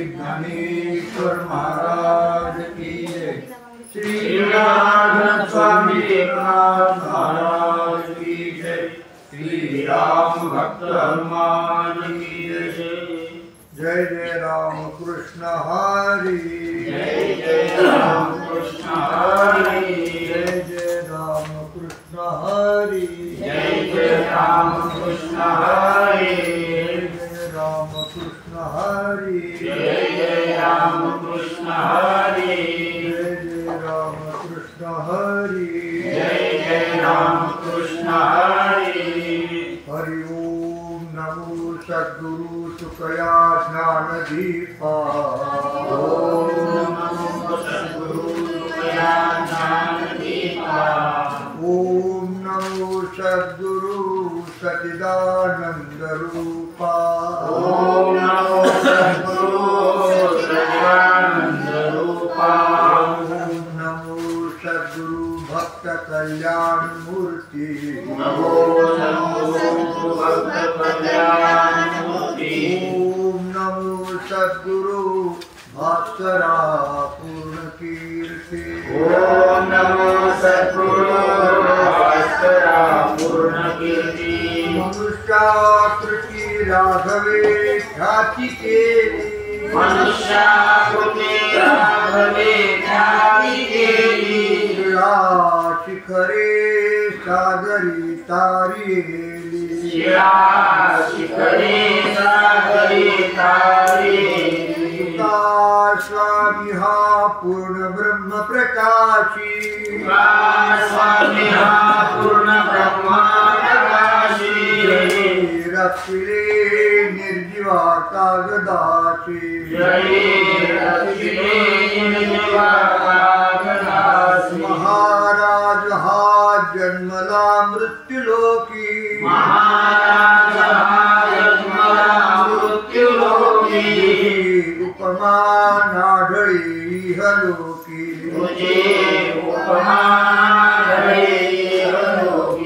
ज्ञानेश्वर महाराज की जय। श्री राधा स्वामी महाराज की जय। श्री राम भक्त हनुमान की जय। जय जय राम कृष्ण हरि। जय जय राम कृष्ण हरि। जय जय राम कृष्ण हरि। जय जय राम कृष्ण हरि। राम कृष्ण हरि। जय जय राम कृष्ण हरि। जय जय राम कृष्ण हरि। जय जय राम कृष्ण हरि। हरि ओम नमो सद्गुरु सुखया ज्ञान दीपा। ओम नमो सद्गुरु सुखया ज्ञान दीपा। ओम नमो सद्गुरु सच्चिदानंद रूपा। ओम नमो सद्गुरु सच्चिदानंद रूपा। ओम नमो सद्गुरु भक्त कल्याण मूर्ति। नमो सद्गुरु भक्त कल्याण मूर्ति। ओम नमो सद्गुरु भास्करा पूर्ण कीर्ति। ओम नमो सद्गुरु भास्करा पूर्ण कीर्ति। मनुष्याकृति राघवे ख्याति केली। मनुष्याकृति राघवे ख्याति केली। शिखरे सागरी तारियेली। शिखरे सागरी तारियेली। स्वामी हा पूर्ण ब्रह्म प्रकाशी। स्वामी हा पूर्ण ब्रह्म प्रकाशी। रक्षिले निर्जीवा कागदाशी। महाराज हा जन्मला मृत्युलोकी। महाराज हा जन्मला मृत्युलोकी। उपमा नाढळी इहलोकी। उपमा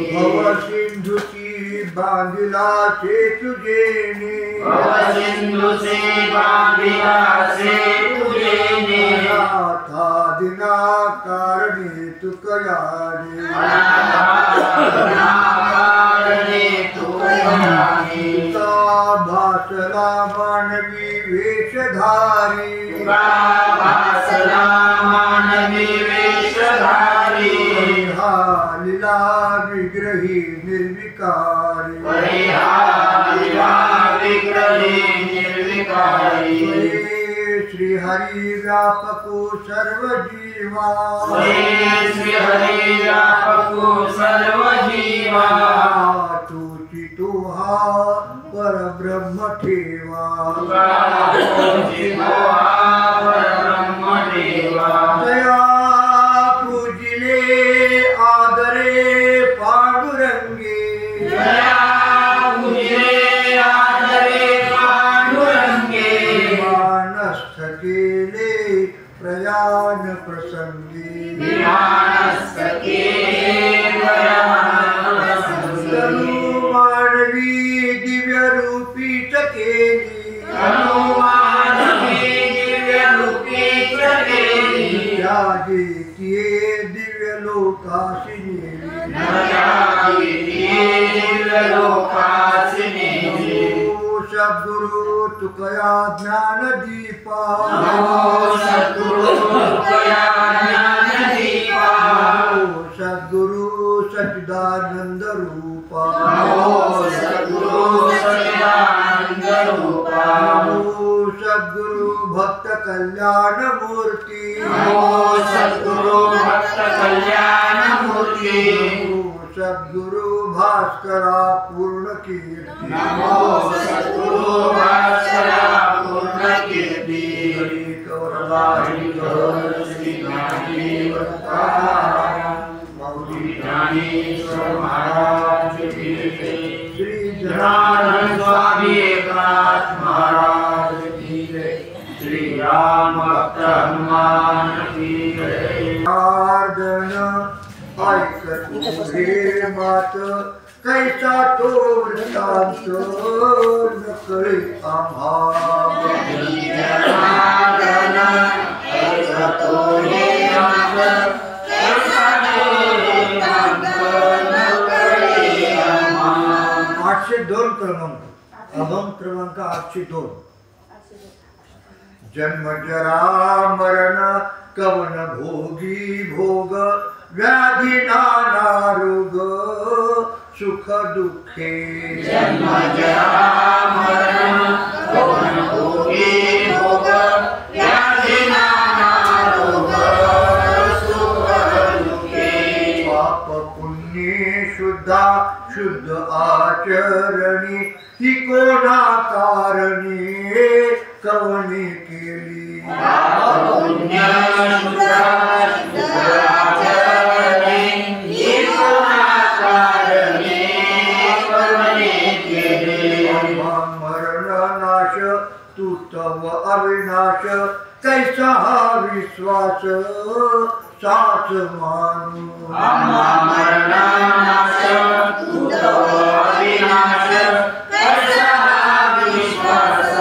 भव सिंधुची बांधिला तुझेने। भव सिंधुचे बांधिला तुझेने। अनाथा दिना कारणे तुकयाने। भासला मानवी वेशधारी। भासला मानवी वेशधारी। लीला विग्रही निर्विकारी। विग्रही निर्विकारी। श्री हरि व्यापको सर्व जीवा। श्री हरि व्यापको सर्व जीवा। तो हा पर ब्रह्म ठेवा। दया पूजिले आदरे पांडुरंगे। दया पूजिले आदरे पांडुरंगे। मानस्थ केले प्रयाण प्रसंगी। मानस्थ केले मानवी दिव्य रूपी केली। दिव्य रूपी केली। दिव्य लोकाशी नेली। सद्गुरु तुकया ज्ञान दीपा। सद्गुरु सच्चिदानंद रूपा। सद्गुरु भक्त कल्याण मूर्ति। सद्गुरु भक्त कल्याण मूर्ति। सद्गुरु भास्करा पूर्ण कीर्ति। सद्गुरु भास्करा पूर्ण कीर्ति। ज्ञानेश्वर महाराज की जय। श्री जनार्दन स्वामी एकनाथ महाराज की जय। श्री राम भक्त हनुमान की जय। जनार्दन ऐकत हे मात कैसा तो वृत्तांत न कळे आम्हा आठशे दोन क्रमांक अभंग क्रमांक 802 जन्म जरा मरण कवन भोगी भोग व्याधी नाना रोग सुख दुःखे जन्म जरा मरण कवन भोगी भोग व्याधी नाना रोग सुख दुःखे पाप पुण्य शुद्धा शुद्ध आचरणी ही कोणा कारणी कवनी केली पुण्य शुद्ध आचरणी ही कोणा कारणी कवनी केली मरण नाश तू तव अविनाश कैसा हा विश्वास साच मानू मरण नाश तू तव अविनाश कैसा हा विश्वास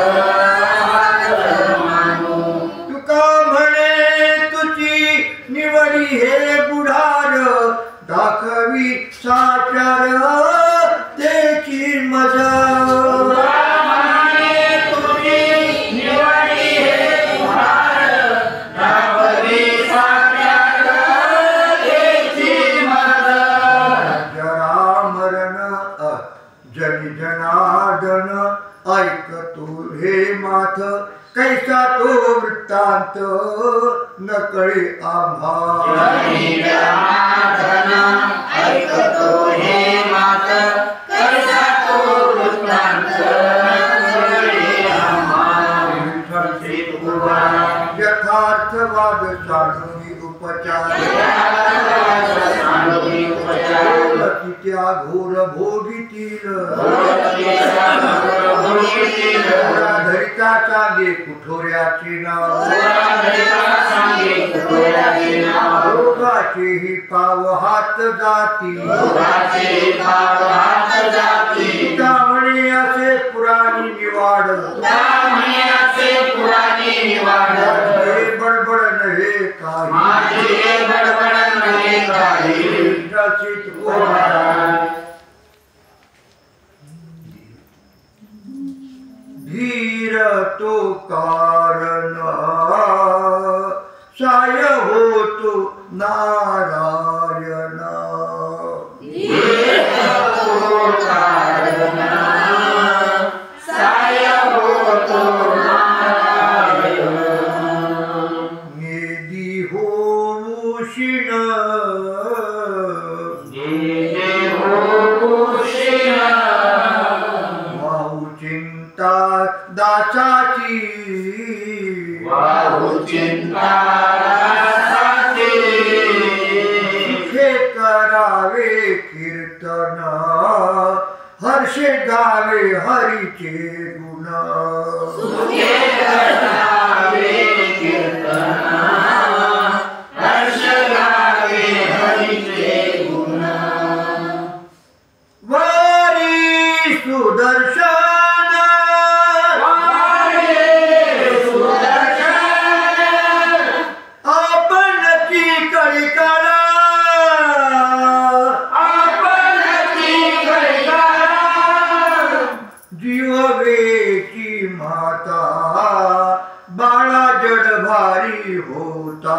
तुका म्हणे तुझी निवडी हे बुढार दाखवी साचार त्याची मजा जनार्दन ऐक तू हे माथ कैसा तो वृत्तांत न कळे आम्हा जनार्दन ऐक तू हे माथ कैसा तो वृत्तांत न कळे आम्हा यथार्थवाद सानुनी उपचार त्या घोर भोगीतील धरिता सांगे कुठोऱ्याचे नाव रोगाचेही पाव हात जाती त्यामुळे असे पुराणी निवाड बडबड नव्हे काही धीर तो कारण साय होतो नारायण नेदी होऊशिण दासाची चिंता सुखे करावे कीर्तन हर्षे गावे हरीचे गुण हर्ष गावे हरीचे गुण वारी सुदर्शन जीववेची माता बाळा जड भारी होता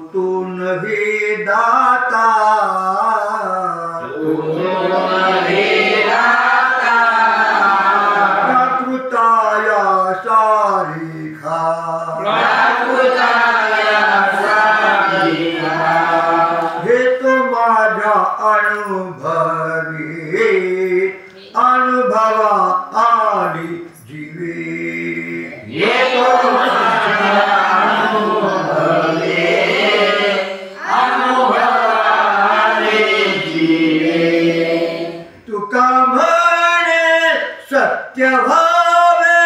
तू नव्हे दाता प्राकृताया सारिखा हे तो माझ्या अनुभवा आली जीवे तुका म्हणे सत्य भावे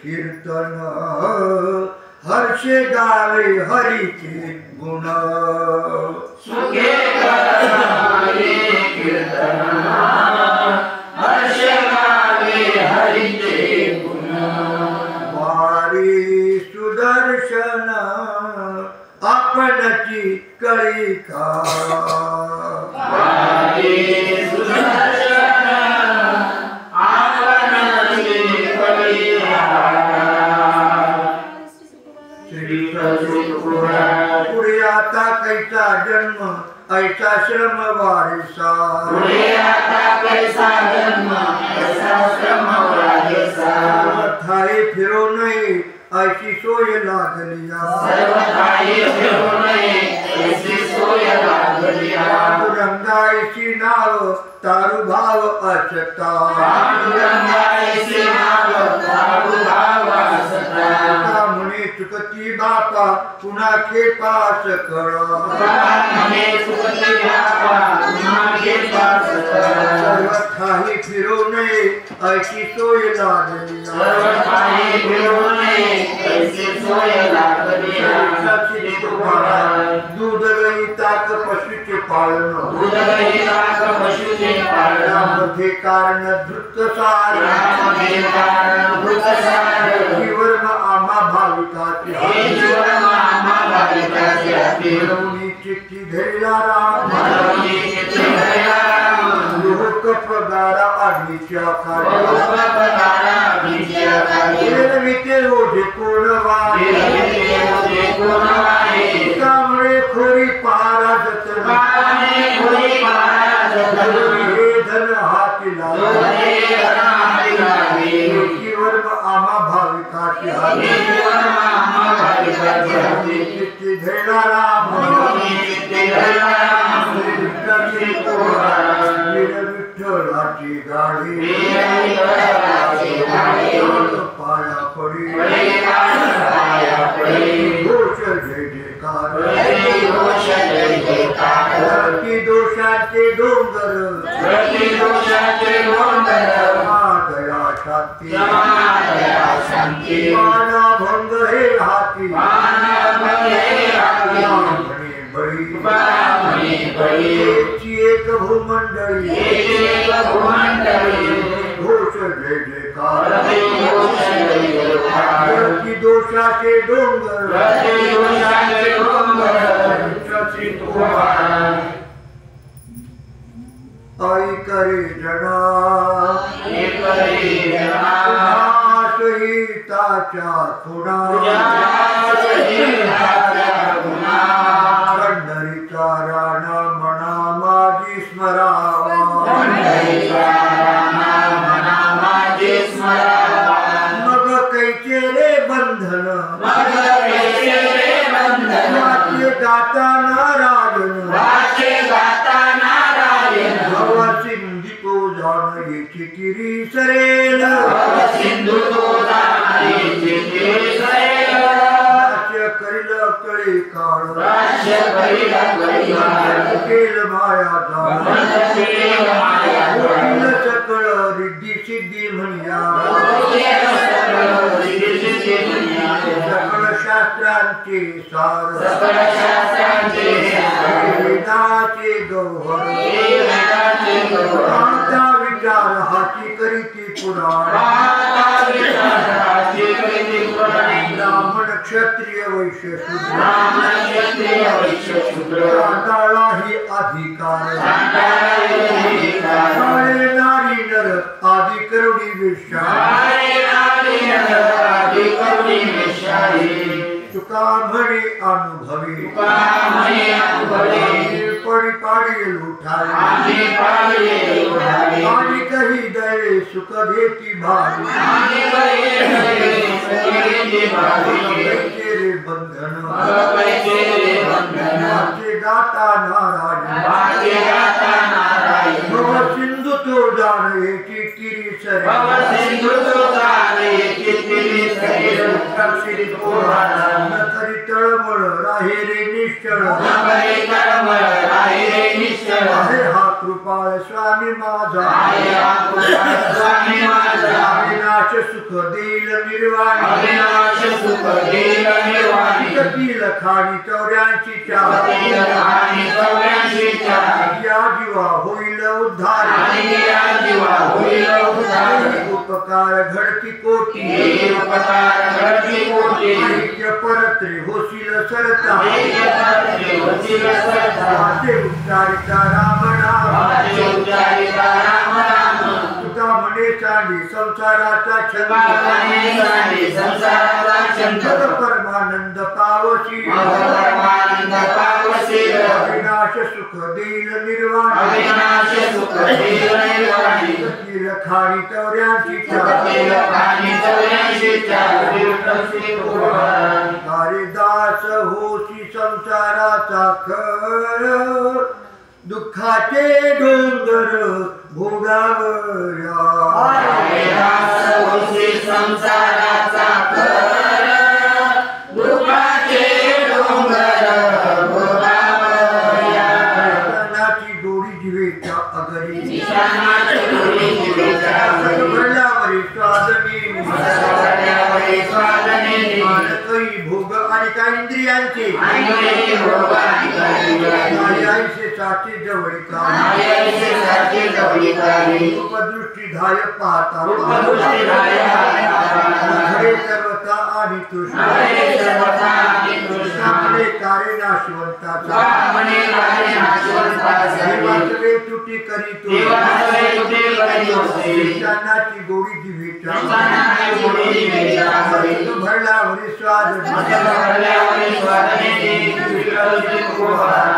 कीर्तन हर्षे गावे हरीचे गुण सुखे हरी कीर्तन हर्ष गावे हरीचे गुण वारी सुदर्शन आपणची कळी का वारी सुदर्शन आपणची कळी पुढे आता कैसा जन्म ऐसा श्रम वारिसा पुढे आता कैसा जन्म ऐसा श्रम वारिसा ठाई फिरो नये ऐशी सोय लागलिया सर्व काही फिरू नये ऐसी सोय लागलिया पांडुरंगाईची नाव तारु भाव असता पांडुरंगाईचे नाव तारु भाव असता म्हणे चुकती बापा पुन्हा खेपास कळ म्हणे चुकती बापा पुन्हा खेपास कळ सर्व ठाई फिरो नये ऐशी सोय लागलिया सर्व काही फिरू नये ऐसी सोय लागलिया दूध दही ताक पशुचे पालन दूध दही ताक पशुचे पालन यामध्ये कारण धृतसार यामध्ये कारण भूतसार जीवन आम्हा भाविकाचे हे जीवन आम्हा भाविकाचे हाती मिळवणी चिठ्ठी धैला राम म्हणून चित्ती धैला राम लोक पगारा आधीच्या कार्य लोकपदारा विजय कार्य विरविते ओझे कोण वाहे विरविते ओझे कोण वाहे त्यामुळे खोरी पारा जतन काने खोरी पारा जतन हे धन हाती दोरे धन हाती लागे जीवन आम्हा भाविकाचे हे हाती जीवन आम्हा भाविकाचे हाती चिठ्ठी धैला राम म्हणून चित्ती धैला राम विठ्ठलाची पोरा विठ्ठलाची गाडी विठ्ठलाची गाडी पाया पडी पाया पडी घोष जय जयकार घोष जय जयकार की दोषाचे डोंगर प्रतिदोषाचे डोंगर दया शांती दया शांती मानभंग हे हाती मानभंग हे हाती म्हणे बळी ब्राह्मणी बळी एकी एक भूमंडळी एक भूमंडळी घोष जय जयकार प्रतिदोष जय जयकार की दोषाचे डोंगर प्रतिदोषाचे डोंगर तुफान आई करे जना एकरी जना सहिताच्या खुणा पंढरीचा राणा म्हणा माझी स्मरावा मग कैचे रे बंधन वाचे गाताना राजन भवा सिंधी तो जाण येची किरी सरेल सिंधू तो जाणारी नाट्य करील कळे काळ राज्य करील कळी केल माया जाण सकळ रिद्धी सिद्धी म्हणया सकळ शास्त्रांचे सार सकळ शास्त्रांचे वेदाचे गौहर आता विचार हाती करीती पुराण ब्राह्मण क्षत्रिय वैश्य शूद्र चांडाळा ही अधिकार काळे नारी नर आदि करुणी विषारी तुका म्हणे अनुभवी पडी पाडी लुठाई आणि काही दये सुख देती भावी रे बंधन माझे गाता नारायण भव सिंधू तो जाणे की किरी सरे सुरक्षित पोहारा न करी तळमळ राहे रे निश्चळ नवरे तळमळ राही रे निश्चळ आहे हा कृपाळ स्वामी माझा आहे हा कृपाळ स्वामी माझा अविनाश सुख देईल निर्वाणी अविनाश सुख देईल निर्वाणी कपिल खाणी 84 कपिल खाणी 84 या जीवा होईल उद्धार आणि या जीवा होईल उद्धार उपकार घडती कोटी हे उपकार घडती कोटी ऐक्य परत्रे होशील सरता ऐक्य परत्रे होशील सरता वाचे उच्चारिता राम नाम वाचे उच्चारिता राम नाम तुका म्हणे चांदी संसाराचा छंद संसाराचा छंद परमानंद पावशी परमानंद पावसी अविनाश सुख देईल निर्वाणी अविनाश सुख देईल निर्वाणी कपिल खाणी 84 कपिल खाणी 84 विठ्ठलची पोहारा हरिदास होशी संसाराचा खर दुःखाचे डोंगर भोगावया हरिदास होशी संसाराचा खर दुःखाचे डोंगर भोगावया निशाणाची गोडी जिवेच्या अगरी निशाणाची गोडी जिवेच्या अगरी भरल्यावरी स्वादनी भरल्यावरी स्वादनी मानकई भोग आणि काही इंद्रियांचे आणि भोग आणि काही इंद्रियांचे आईसे साची जवळिका आईसे साची जवळिका उपदृष्टी धाय पाहता उपदृष्टी धाय पाहता हरे सर्वता आणि तृष्ण हरे सर्वता आणि तृष्ण आपले कार्य नाशवंताचा स्वामने कार्य नाशवंताचा देवाचे तुटी करीतो देवाचे तुटी करीतो निशाणाची गोडी जिवेच्या निशाणाची गोडी जिवेच्या भरल्यावरी स्वाद भरल्यावरी स्वादने विठ्ठलची पोहारा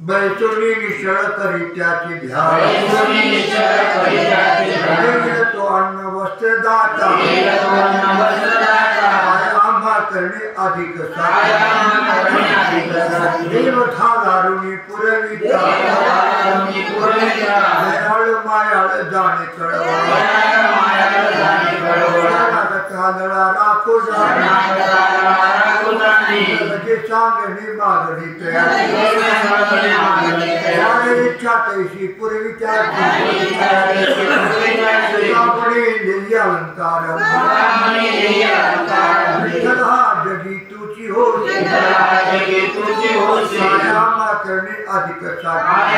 बैसोनी निश्चळ करी त्याचे ध्यान बैसोनी निश्चळ करी त्याचे ध्यान देईल तो अन्न वस्त्र दाता देईल तो अन्न वस्त्र दाता आम्हा करणे अधिक आम्हा करणे अधिक साध्य देव धारुणी पुरविता देवधारुणी पुरविता दयाळ मायाळ जाणे कळवा दयाळ मायाळ जाणे कळवा कादळा राखो जाणे लगे सांगणे मागणी तयार इच्छा तैशी पुरवी त्याची आपणे देई अलंकार विठ्ठल हा जगी तुझी होशी आयामा करणे अधिक साध्य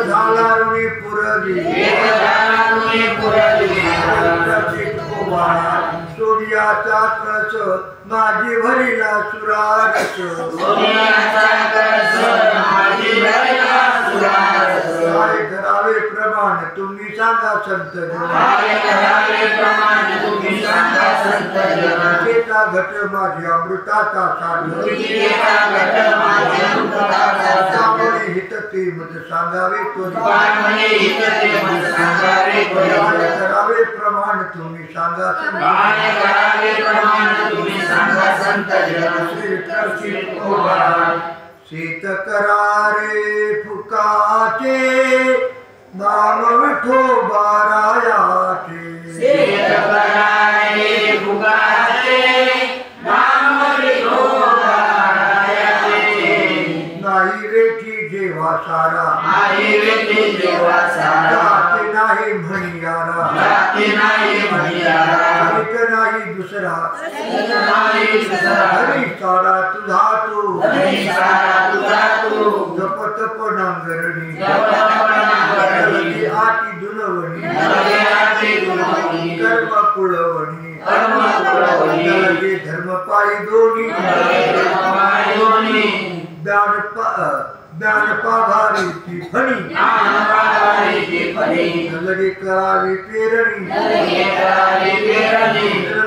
झालारुणी पुरवी सूर्याचा कळस माझी भरिला सुरारस काय करावे प्रमाण तुम्ही सांगा संत गीतेचा घट माझी अमृताचा साठ हित ते मत सांगावे करावे प्रमाण तुम्ही सांगा शीत करारे फुकाचे नाम विठोबा रायाचे नाही रेठी जेव्हा सारा जाते नाही म्हणियारा एक नाही दुसरा हरी सारा तुझा तू जपत नांगरणी आटी दुलवणी कर्म कुळवणी धर्म पायी दोन्ही ज्ञान पाघारीची फणी लगे करावी पेरणी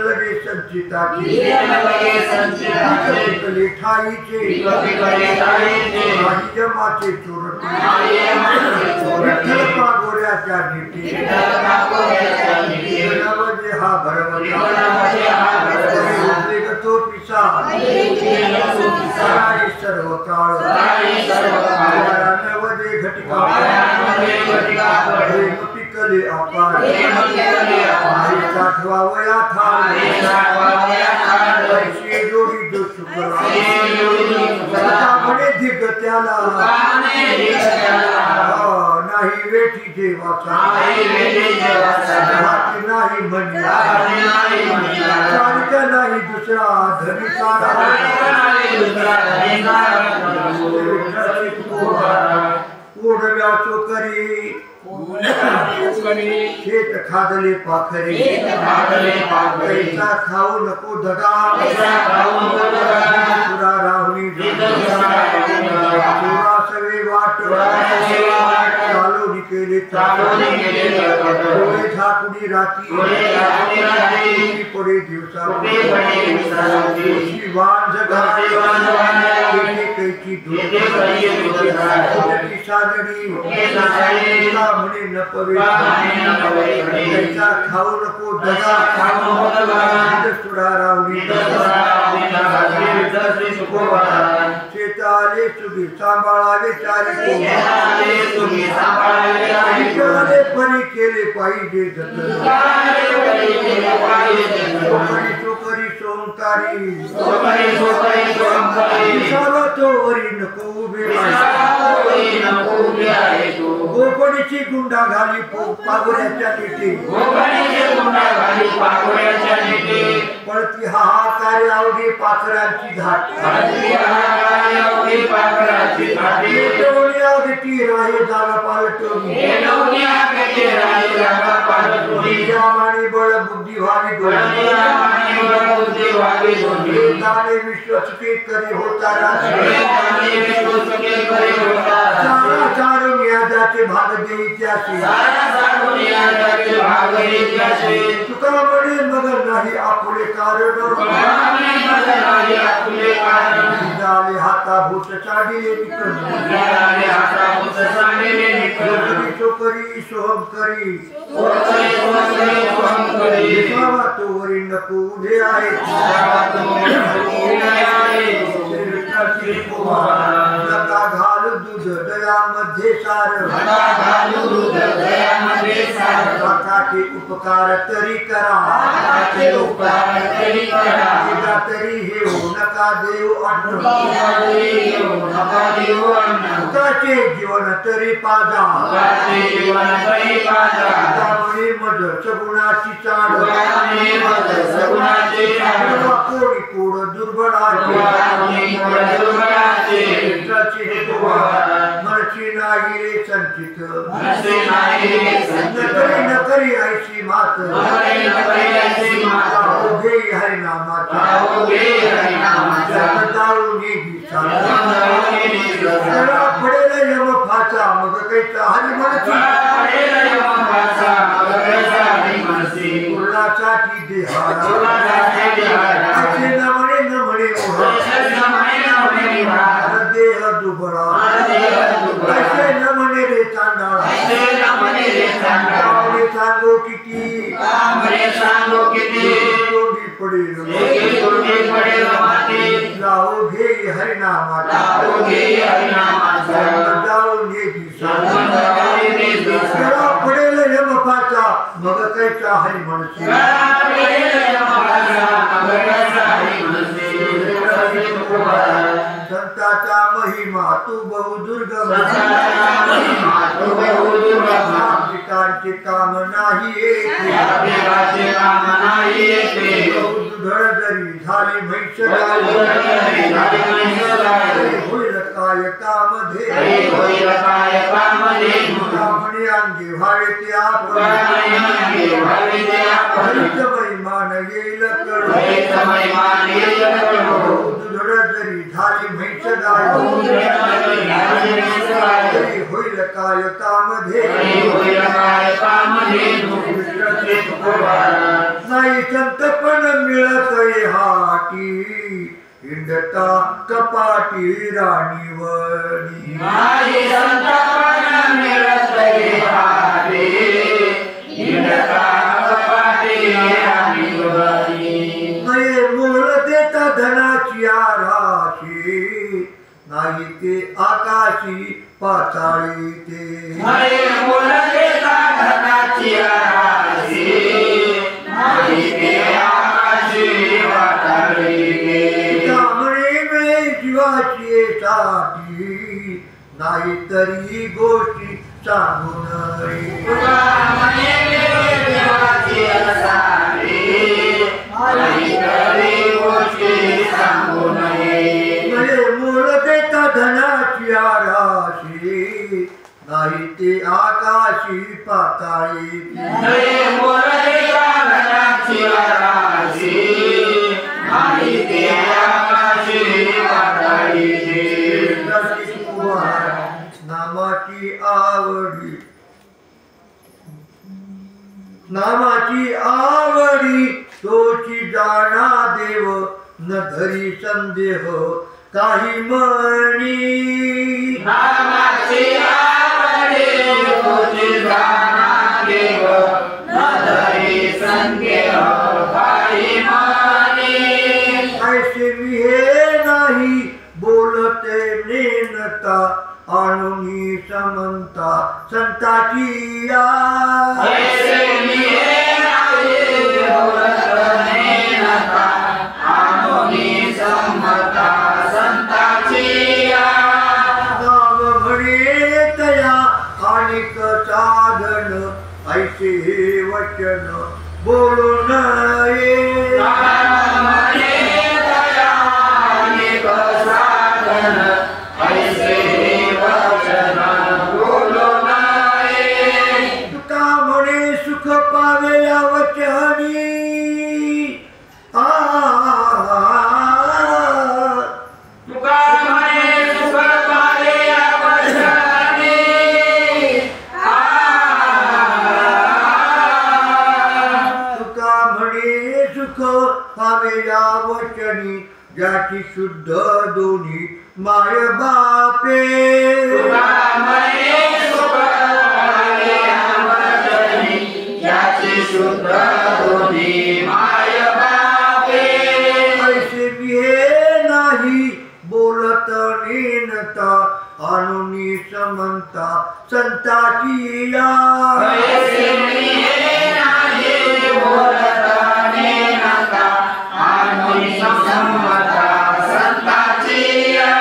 लगे संचिताची ठाईचे काही जमाचे चोरटी विठ्ठल पागोऱ्याच्या नीती नवजे हा भरवता तो पिसा सर्व काळ नवजे घटिका घेतले अपार साठवावया थाळ पैसे जोडी जो शुक्रा म्हणे दिग त्याला नाही वेठी देवाचा नाही म्हणला नाही दुसरा धनी ओढव्या चोकरी शेत खादले पाखरे पैसा खाऊ नको दगा तुरा राहुनी तुरा सवे वाट चालो निकेले डोळे झाकुनी राती पडे दिवसा वाण जगा कैची साजडी म्हणे न पवे खाऊ नको दगा तुरा राहुनी शेताले सुगी सांभाळावे चारी परी केले पाहिजे चोकरी सोमकारी तो वरी नको उभे गोपडीची गुंडा घाली पागोऱ्याच्या नीती पळती हाहाकारी आवडी पाखरांची घाट राही जागा पालटोनी आणि बळ बुद्धी व्हावी विश्वास करी होता चार भाग देईच्याशी तुका म्हणे मगर नाही आपुले कारण हाता भूत चाडीले चोकरी सोहम करी तो वरी नको उभे आहे नका घालू दूध दयामध्ये सार नकाचे उपकार तरी करा तरी हे हो नका देव नकाचे जीवन तरी पाजा मज सगुणाची चाड कोणी कोड दुर्बळाचे मनची नाही रे संचित नकरी ऐशी मात घे हरिनामाचा पडेल यम फाचा मग कैचा हरी म्हणची उल्हासाठी देहाचे न म्हणे देह दुबळा ऐसे न म्हणे रे चांडाळा सांगो किती तोंडी पडेल जाओ घे हरिनामाचा जाओ पडेल यमपाचा मग कैचा हरी म्हणशी संताचा महिमा तू बहु दुर्गम पिकांचे काम नाही धड जरी झाली म्हैस होईल कायकामध्ये म्हणे अंगी व्हावे ते आपण महिमान येईल धड जरी झाली म्हैस होईल कायकामध्ये नाही संतपण मिळत हाटी हिंडता कपाटी राणीवणी नाही संतपण मिळत हाटी हिंडता कपाटी राणीवणी नाही मोल देता धनाची आराशी नाही ते आकाशी पाताळी ते नाही मोल देता धनाची राशी नाही ते आकाशी पाताळी त्यामुळे मी जीवाची साठी नाही तरी गोष्टी सांगून रे तुकामणे देवाची सारी नाही तरी गोष्टी सांगू नये म्हणजे मोल देता धनाची राशी नाही ते आकाशी पाताळी नाही मोल देता धनाची राशी नाही ते आकाशी पाताळी नामाची आवडी नामाची आवडी तोची जाणा देव न धरी संदेह काही म्हणी नामाची आवडी तुझी जाणा देव न धरी संदेह काही म्हणी ऐसे मी हे नाही बोलते नेनता आणुनी समंता संताची या ऐसे मी हे नाही बोलत नेनता आणुनी समता संताची या नाम म्हणे तया आणिक साधन ऐसे हे वचन बोलू नये म्हणे दया अनेक साधन ऐसे वचन बोलू नये तुका म्हणे सुख पावे या वचनी तुका म्हणे सुख पावे या वचनी तुका म्हणे सुख पावे या वचनी ज्याची शुद्ध दोन्ही माय बापे तुका म्हणे सुख पावे या वचनी ज्याची शुद्ध दोन्ही माय बापे ऐसे मी हे नाही बोलत नेनता आणुनी समंता संताची या ऐसे मी हे नाही बोलत नेनता आणुनी समता संताची या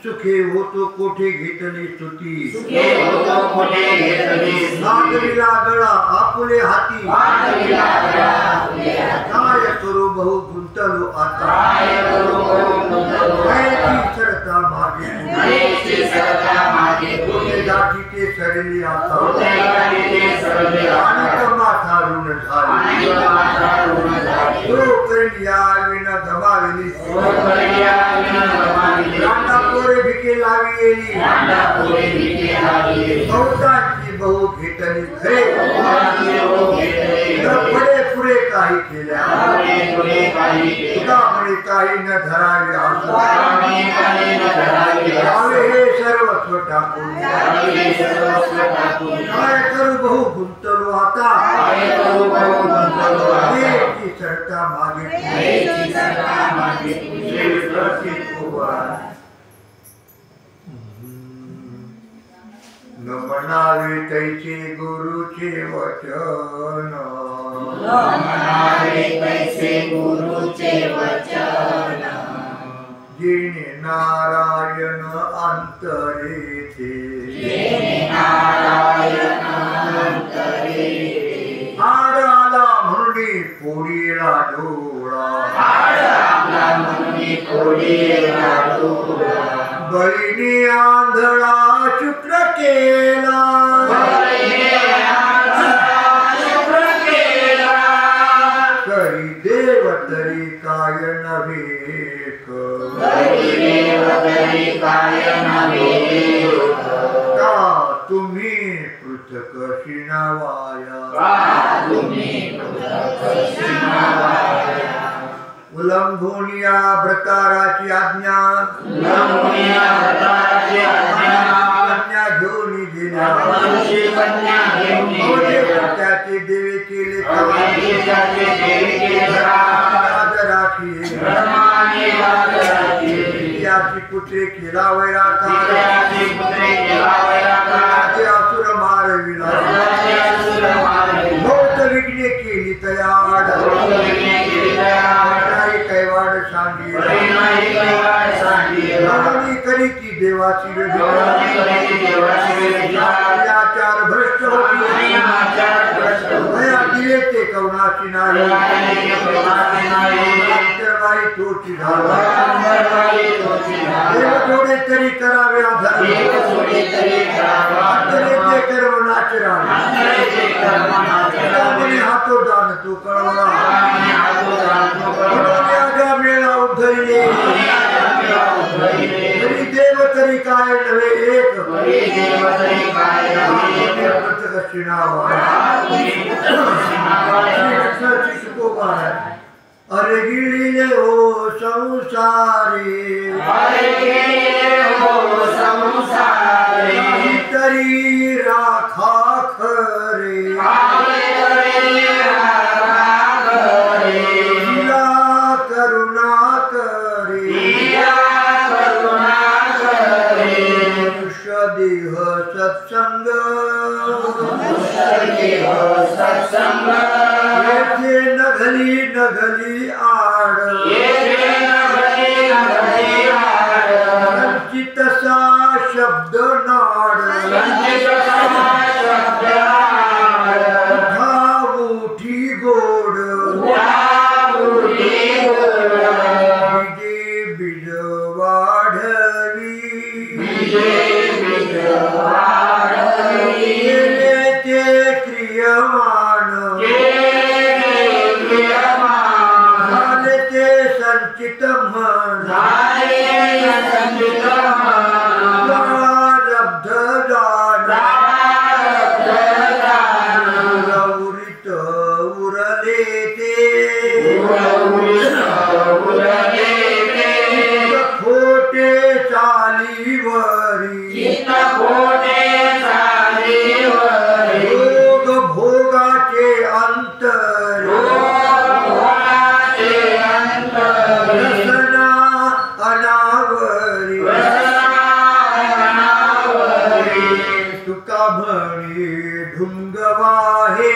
सुखे होतो कोठे घेतली स्तुती हे होतो कुठे घेतली नागरीला गळा आपुले हाती पाठविला गळा आपले हाती. काय करू बहु गुंतलो आता काय करू गुंतलो कायची सरता मागे नयेची सरता मागे तुझे दाठी ते सरली आता होते गाडीचे सरले अनेक माथा ऋण झाली अनेक माता ऋण झाली तो करील या विना गमाविली ओळखल्या विना गमाविली. रांडा पोरे भिके लाविली रांडा पोरे भिके लाविली. बहुतांची बहु घेतली खरे बहुतांची बहु घेतली न पुढे पुढे काही केल्या पुढे पुढे काही केले. तुका म्हणे काही न धरावे असो आम्ही काही न धरावे असो. यावे हे सर्वस्व टाकून आम्ही सर्वस्व टाकून काय करू बहु गुंतलो आता काय करू बहु गुंतलो आता. देवची सरता मागे नयेची सरता मागे न म्हणावे तैचे गुरुचे वचन म्हणावे कैसे गुरुचे वचन जिने नारायण अंतरे ते नारायण अंतरे आडाला म्हणून पोळीला डोळा आड आपला म्हणून कोडीला डोळा. बळीने आंधळा शुक्र केला बळीने आंधळा शुक्र केला. करी देव तरी काय नव्हे तरी देव तरी काय नव्हे. का तुम्ही पृथक शिनावाया का तुम्ही पृथक शिनावाया. उल्लंघून या प्रकाराची आज्ञा लंघुनिया व्रताची आज्ञा. कन्या घेऊन गेल्या मनुष्य कन्या घेऊन गेल्या. त्याचे देवे केले अवधीच्याचे देवी केले. राखी धर्माने वाद राखी. याची कुठे पुत्रे केला वैराकार विजयाचे पुत्रे केला वैराकार असुर मारविला बहुत विघ्ने केली तयाड नाही कैवाड सांगी करी ती देवाची आचार भ्रष्ट होती दिले ते कवनाची नाही अंतरबाई तोची झाला देव थोडे तरी करावे आधार अंतरेचे कर्म नाचराणे हातो दान तू कळवला मेळा उधळले तरी देव तरी काय नव्हे एक अरे गिळले हो संसारे तरी राखा खरे करुणा करे मनुष्य देह सत्संग येथे नघली नघली आड संचितसा शब्द नाड मोठी गोड बीज वाढवी ते क्रियमान झाले ते संचित म्हण प्रारब्ध दान गौरीत उरले ते खोटे चालीवरी भोग भोगाचे अंतर रसना अनावरी तुका म्हणे ढुंगवाहे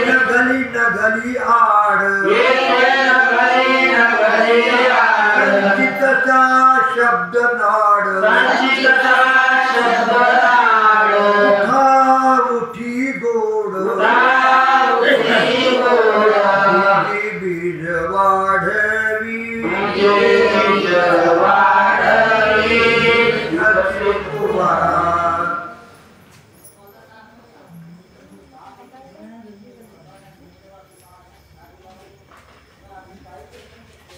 नगली नगली आड संचितचा शब्द नाड उठी गोड बीज वाढवी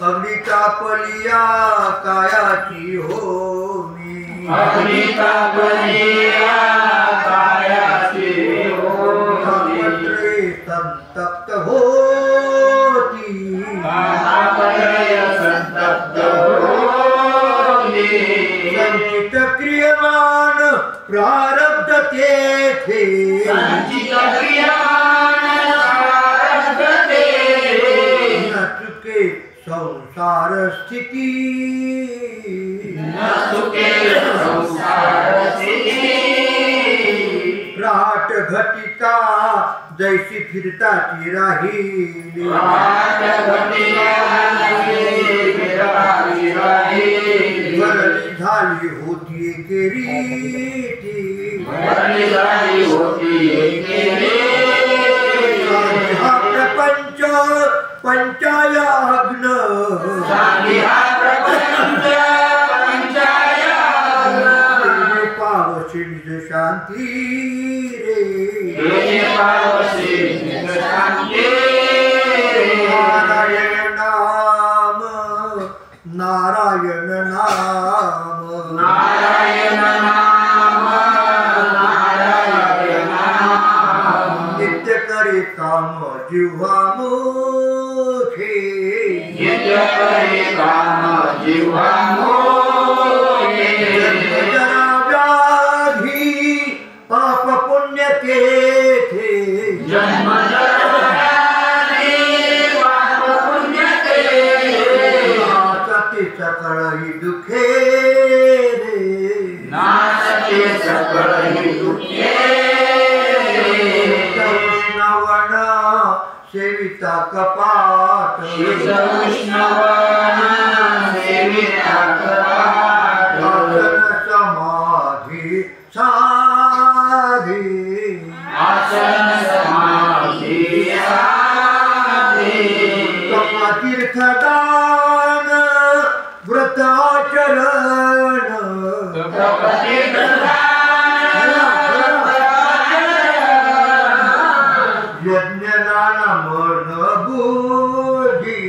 अग्नि तापलिया कायाची होमी पत्रे संतप्त होती संचित क्रियमान प्रारब्ध तेथे नचुके संसार स्थिती राट घटिका जैसी फिरताची राहिली भरली झाली होती केरीती हा प्रपंच पंचायाग्न पावशी निज शांती रे नारायण नाम नारायण नाम नित्य करे काम जिव्हा मुखे जरा व्याधी पाप पुण्य तेथे सकळही दुखे रे नाचते सकळही दुखे शीतउष्णवन सेविता कपाट शीतउष्णवन सेविता कपाट आसन समाधी साधी आसन समाधी साधी तीर्थदान व्रताचरण यज्ञदान मरण बुद्धी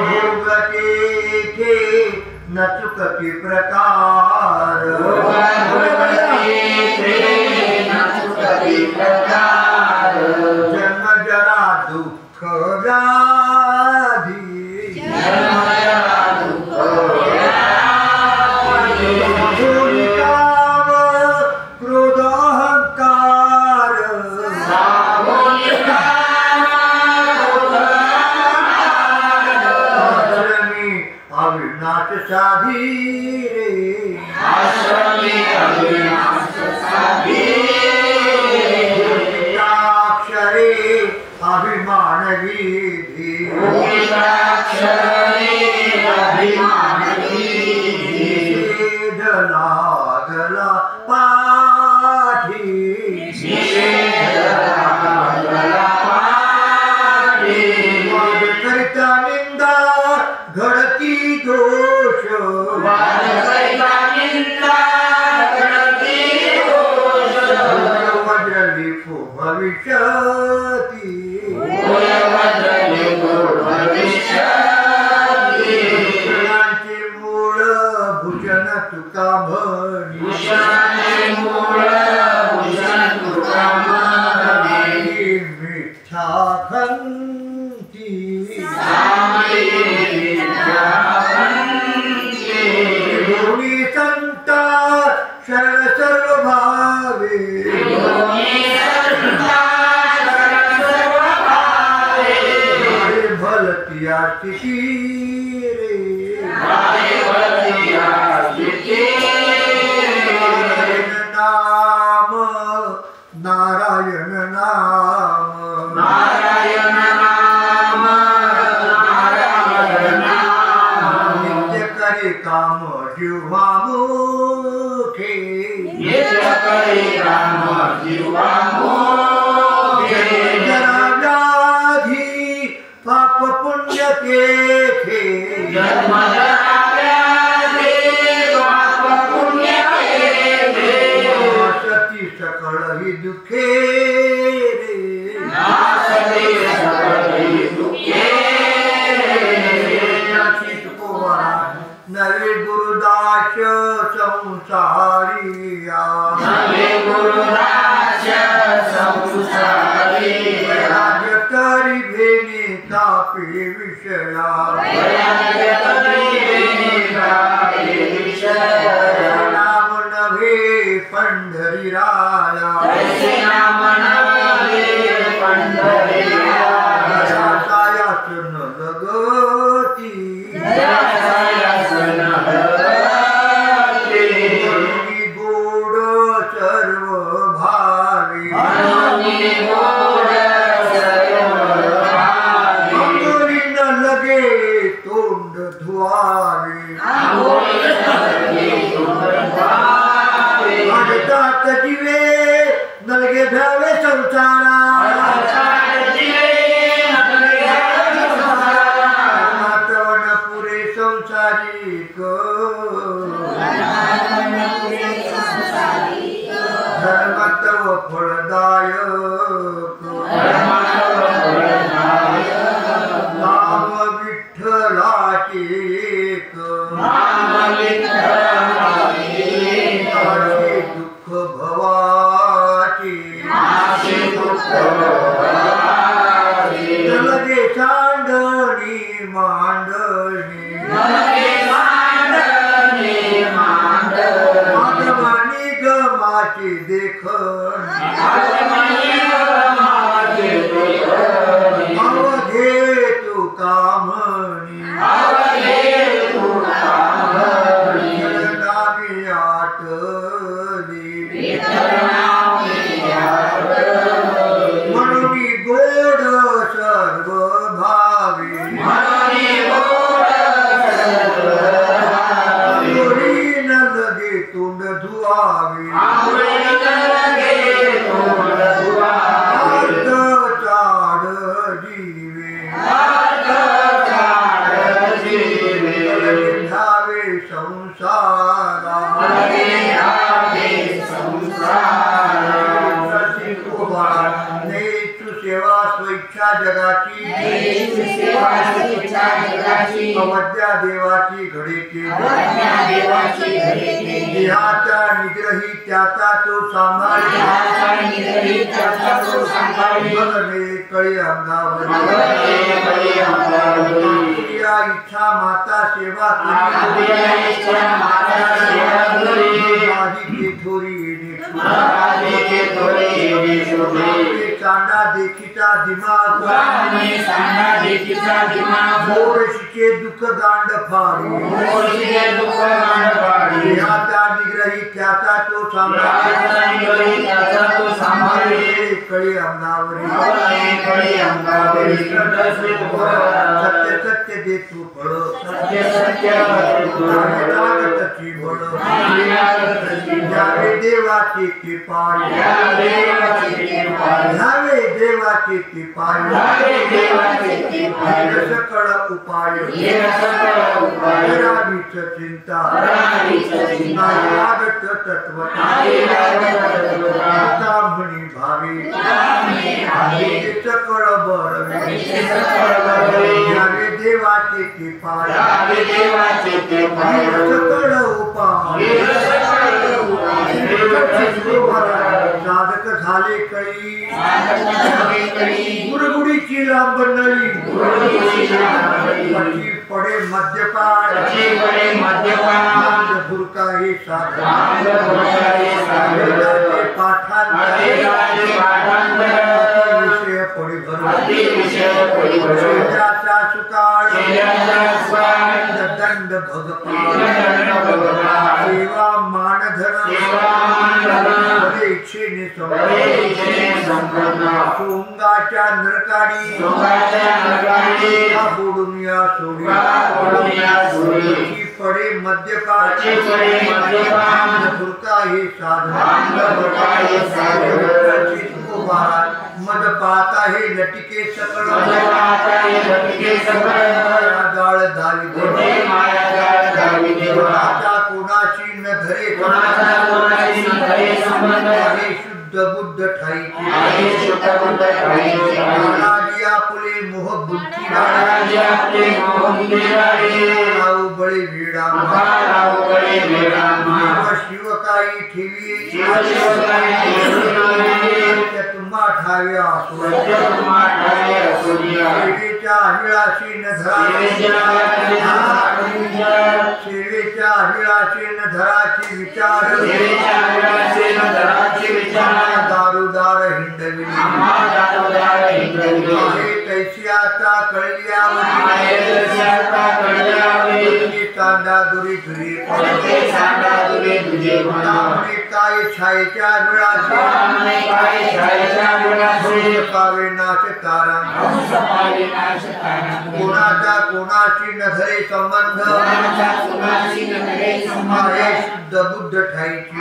भोगते न चुकती प्रकार जन्म जरा दुःख व्याधी काम क्रोध अहंकार आश्रमी अविनाश साधी रे अक्षरे अभिमान विधी निषेध लागला पाठी वाद करिता निंदा घडती दोष वज्रली भविष्यती फुलांचे मूळ भूषण तुका म्हणी मिठ्ठा खंती दोन्ही संता शरण सर्व भावे भलतिया स्थिती रे नाम नारायण नाम नित्य करे काम जिव्हा मुखे जरा व्याधी पाप पुण्य केखे सती सकळही दुखे रे नवे गुरुदास संसारिया राज तरी भेने तापे विषया नाम नव्हे पंढरी राया सायासन लगती गोड सर्व भावी अंगोरी न लगे तोंड धुवावे आडतात जीवे नलगे भ्यावे संसारा मातवन पुरे संसारिक धर्मतव फळदायक नाम विठ्ठलाचे एक आशे दुःख भवाचे जलगे सांडणी मांडणी माधवानी गमाची देखण अवघे म्हणून गोड सर्व भावी न लगे तोंड धुवावे चाड जीवे धावे संसारा सेवा स्वेच्छा जगाची अवध्या देवाची घडेची देहाचा निग्रही त्याचा तो सांभाळी बघणे कळी अंगावरी या इच्छा माता सेवा चांडा देखीचा दिमाग मोरशीचे दुःख दांड फाडी देहाचा निग्रही त्याचा तो सांभाळी कळी अंगावरी सत्य सत्य देतो फळ लागतची बळ यावे देवाची कृपा यावे देवाची कृपा सकळ उपाय रावीच चिंता लागत तत्वता म्हणी भावी सकळ बळवे यावे देवाची कृपा सकळ उपाय साधक झाले कळी गुडगुडीची लांब नळी पटी पडे मद्यपान भुरका हे साधे पाठांतर पडी भरचा सुकाळ दंड भगपान सेवा मानधन इच्छेने सोंगाच्या नरकाडी बुडून या सोडी पडे मद्यपान भुरका हे मद पाता हे लटिके सकळ गाळ दावी कोणाची न धरे शुद्ध बुद्ध ठाईची आपले मोह बुद्धी राव बळे वेडा शिवकाई ठेवी तुम्हा ठाव्या सेवेच्या अभिलाषी न सेवेच्या अभिलाषी न धराची विचार दारुदार हिंडविली कैसी आता कळल्यावरी कांदा दुरी दुरी काय छायेच्या वेळाची पावे नाच तारा कोणाचा कोणाची नधरे संबंध शुद्ध बुद्ध ठाईची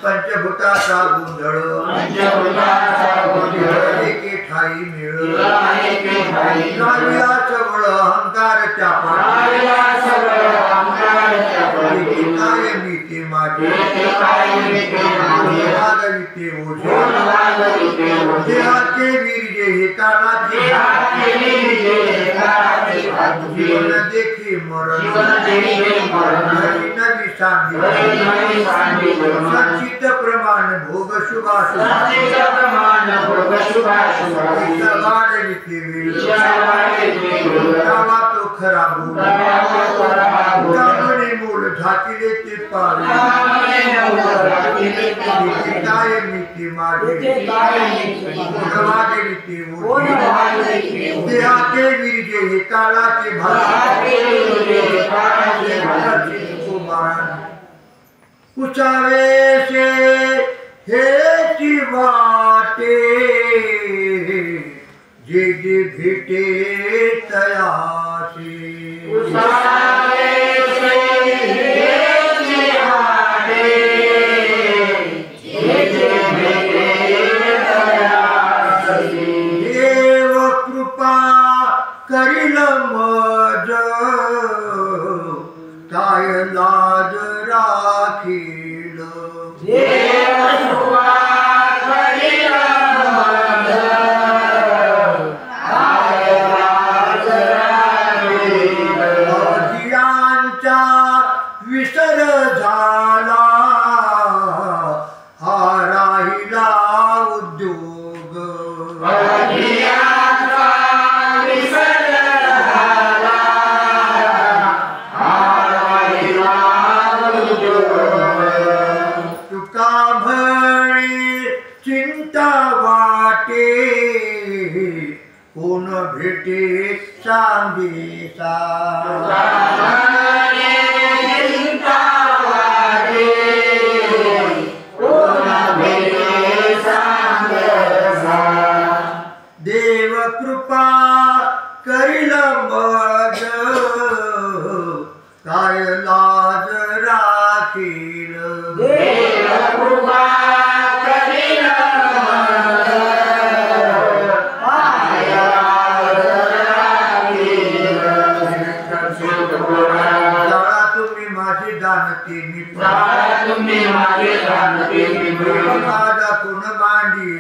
पंचभूताचा गोंधळ एके ठाई मिळ चवळ अहंकारच्या काय नीती माझे भागविते ओझे देहाचे वीर्य हे काळाचे जीवन देखी मरण नवी सांगी संचित प्रमाण भोग शुभास तो खरा मूल झाकीले ते काय नीती माझे देहाचे विरजे हे काळाचे कुसावेशे हेची वाटे जे जे भेटे तयाशी देव कृपा करील मज काय लाज राखील अजियांचा विसर झाला हा राहिला उद्योग तुका भरी चिंता वाटे कोण भेटे सांगेसा देव कृपा करील मज काय लाज राखील जाळा तुम्ही माझी जाणते मी माझा कुण मांडी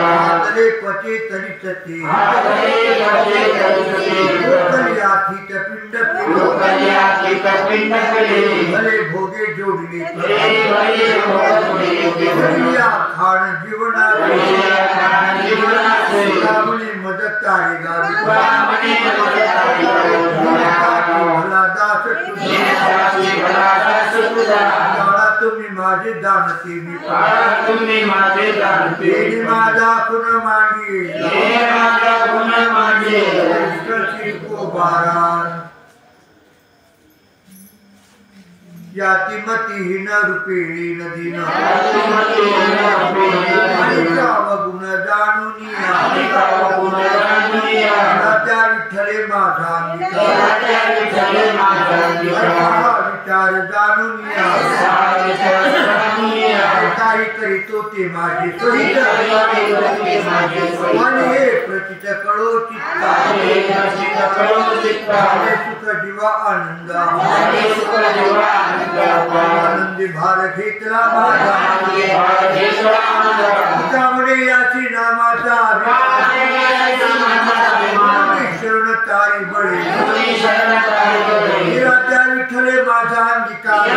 आदले पचे तरी सती पिंड भले भोगे जोडले खाण जीवनाने मदत तारे गावी भला दास जाळा तुम्ही माझे जाणते मी माझा कुण मांडी यातिमतीहीन रुपेळी नदीन गुण जाणूनिया त्या विठ्ठले माझा विचार जाणूनिया काही करीतो ते माझे सहित आणि हे प्रचित कळो चित्ता सुख जीवा आनंद आनंदी भार घेतला माझा त्यामुळे याची नामाचा शरण तारी बळे त्या विठ्ठले माझा अंगीकार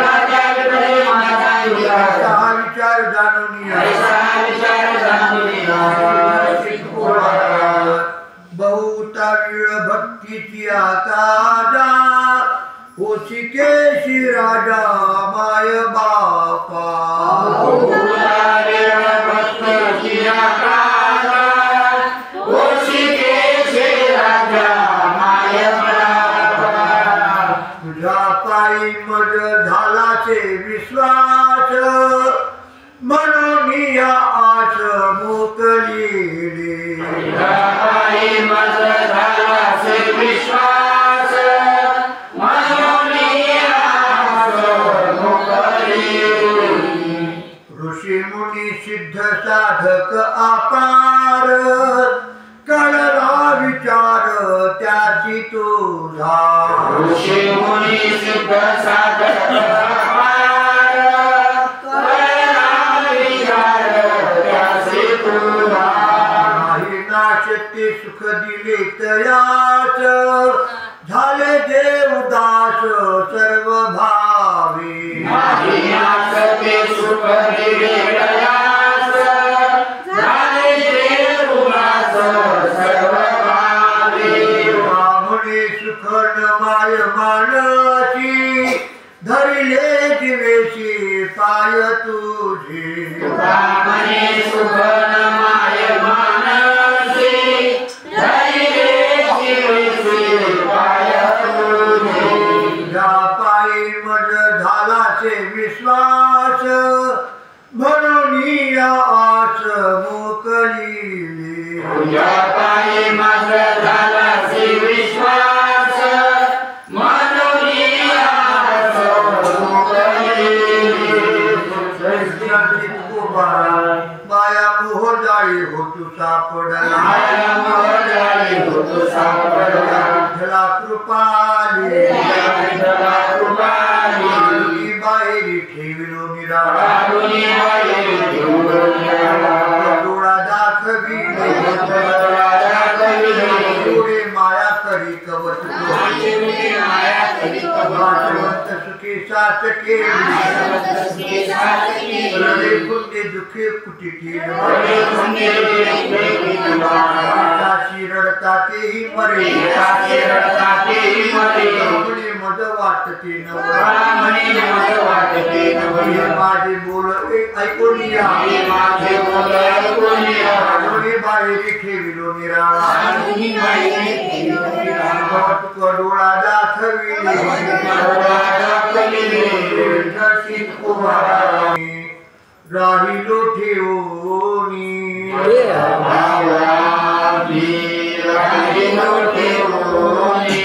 हा विचार जाणूनिया बहुता वेळ भक्तीची आकाजा ओशिकेशी राजा माय बापा तुझ्या पायी मज झालाचे विश्वास म्हणून या आश मोकलीले ऋषी मुनी सिद्ध साधक अपार कळला विचार त्याची तुझा ऋषी मुनी सिद्ध साधक अपार कळला विचार त्याची तुझा नाही नाशते सुख दिले तयाच झाले देवदास सर्व भावे नाही नाशते सुख दिले तयाच झाले देवदास सर्व भावे ब्राह्मणे सुख माय मानसी धरिले दिवेशी पाय तुझे ब्राह्मणे सुख माय मानसी धरिले दिवेशी पाय तुझे पायी मज झालाचे विश्वास म्हणून या आस मोकळीली तुझ्या पायी मज झालाचे विश्वास म्हणून या आस मोकळीली माया मोह जाळी होतू सापडला माया मोह जाळी होतू सापडला विठ्ठला कृपाली विठ्ठला कृपाली बाहेरी ठेविलो निराळा डोळा दाखविले पुढे माया करी कवच सुखी साच केली कुंडे दुखे कुटी रडता तेही मरे मज वाटते माझे बोल ऐकून या बाहेर ठेविलो निराळा डोळा दाखविले राहिलो ठेवोनी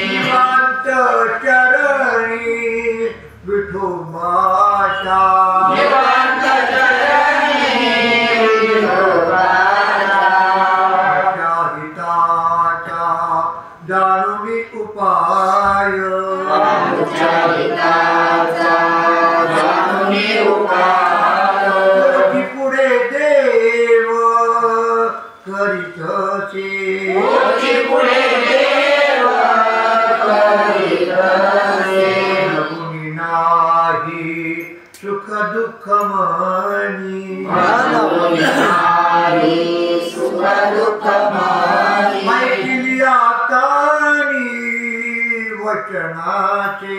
निवांत चरणी विठोबाच्या हिताचा जाणून उपाय पुढे देव करीतसे कोणी नाही सुख दुःख मनी मैथिली आकानी वचनाचे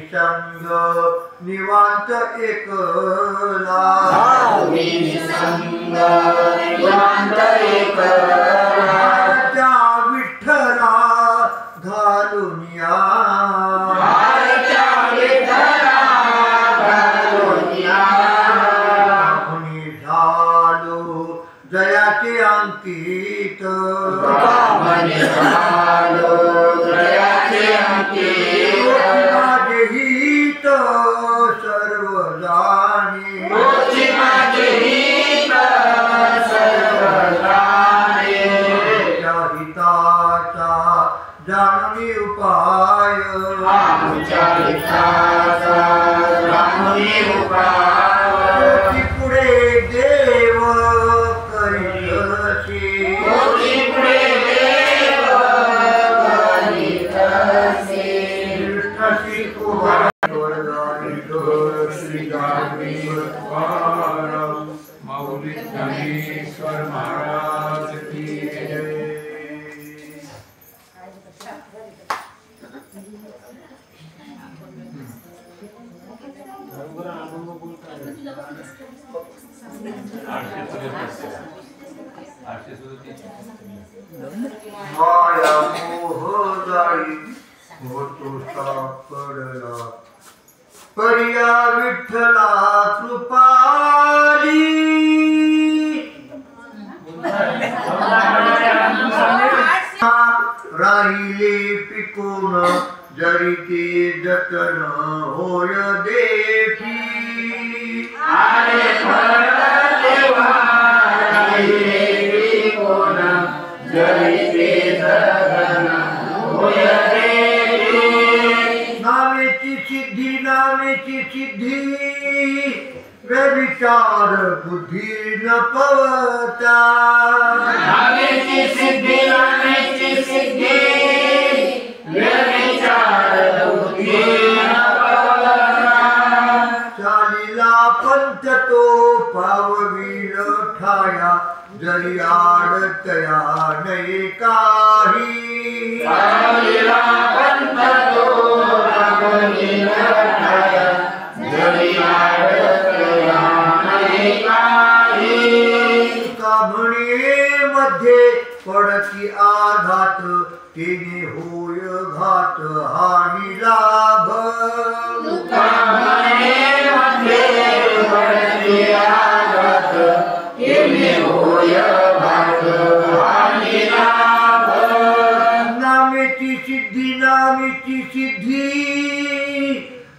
निसंग निवांत एकला त्या विठ्ठला घालून या झालो जयाचे अंकित माझे हित सर्व जाणे हिताचा जाणवी उपाय पुढे देव करीतसे माऊली ज्ञानेश्वर महाराज की जय। माया मोह जाळी होतो सापडला पर्या विठ्ठला कृपाली राहिले पिकून जरी ते जतन होय देठी नामेची सिद्धी व्यभिचार बुद्धी न पवता चालीला पंथ तो पाववील ठाया जरी आडतया नाही काही मध्ये पडती घाती आघात तेने होय घात हानी लाभ नामेची सिद्धी नामेची सिद्धी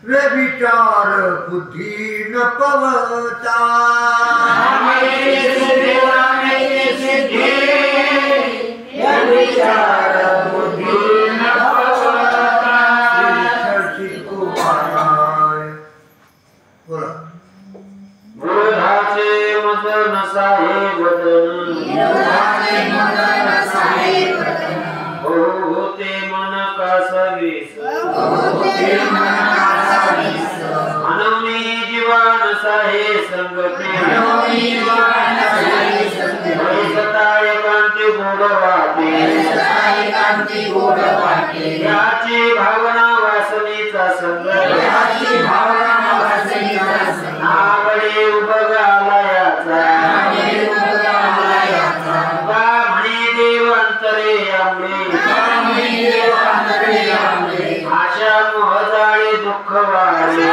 व्यभिचार बुद्धी न पवता भावना वासनेचा संग आवडे उपगालयाचा म्हणे देव अंतरे आशा मोहजाळे दुःख वाळे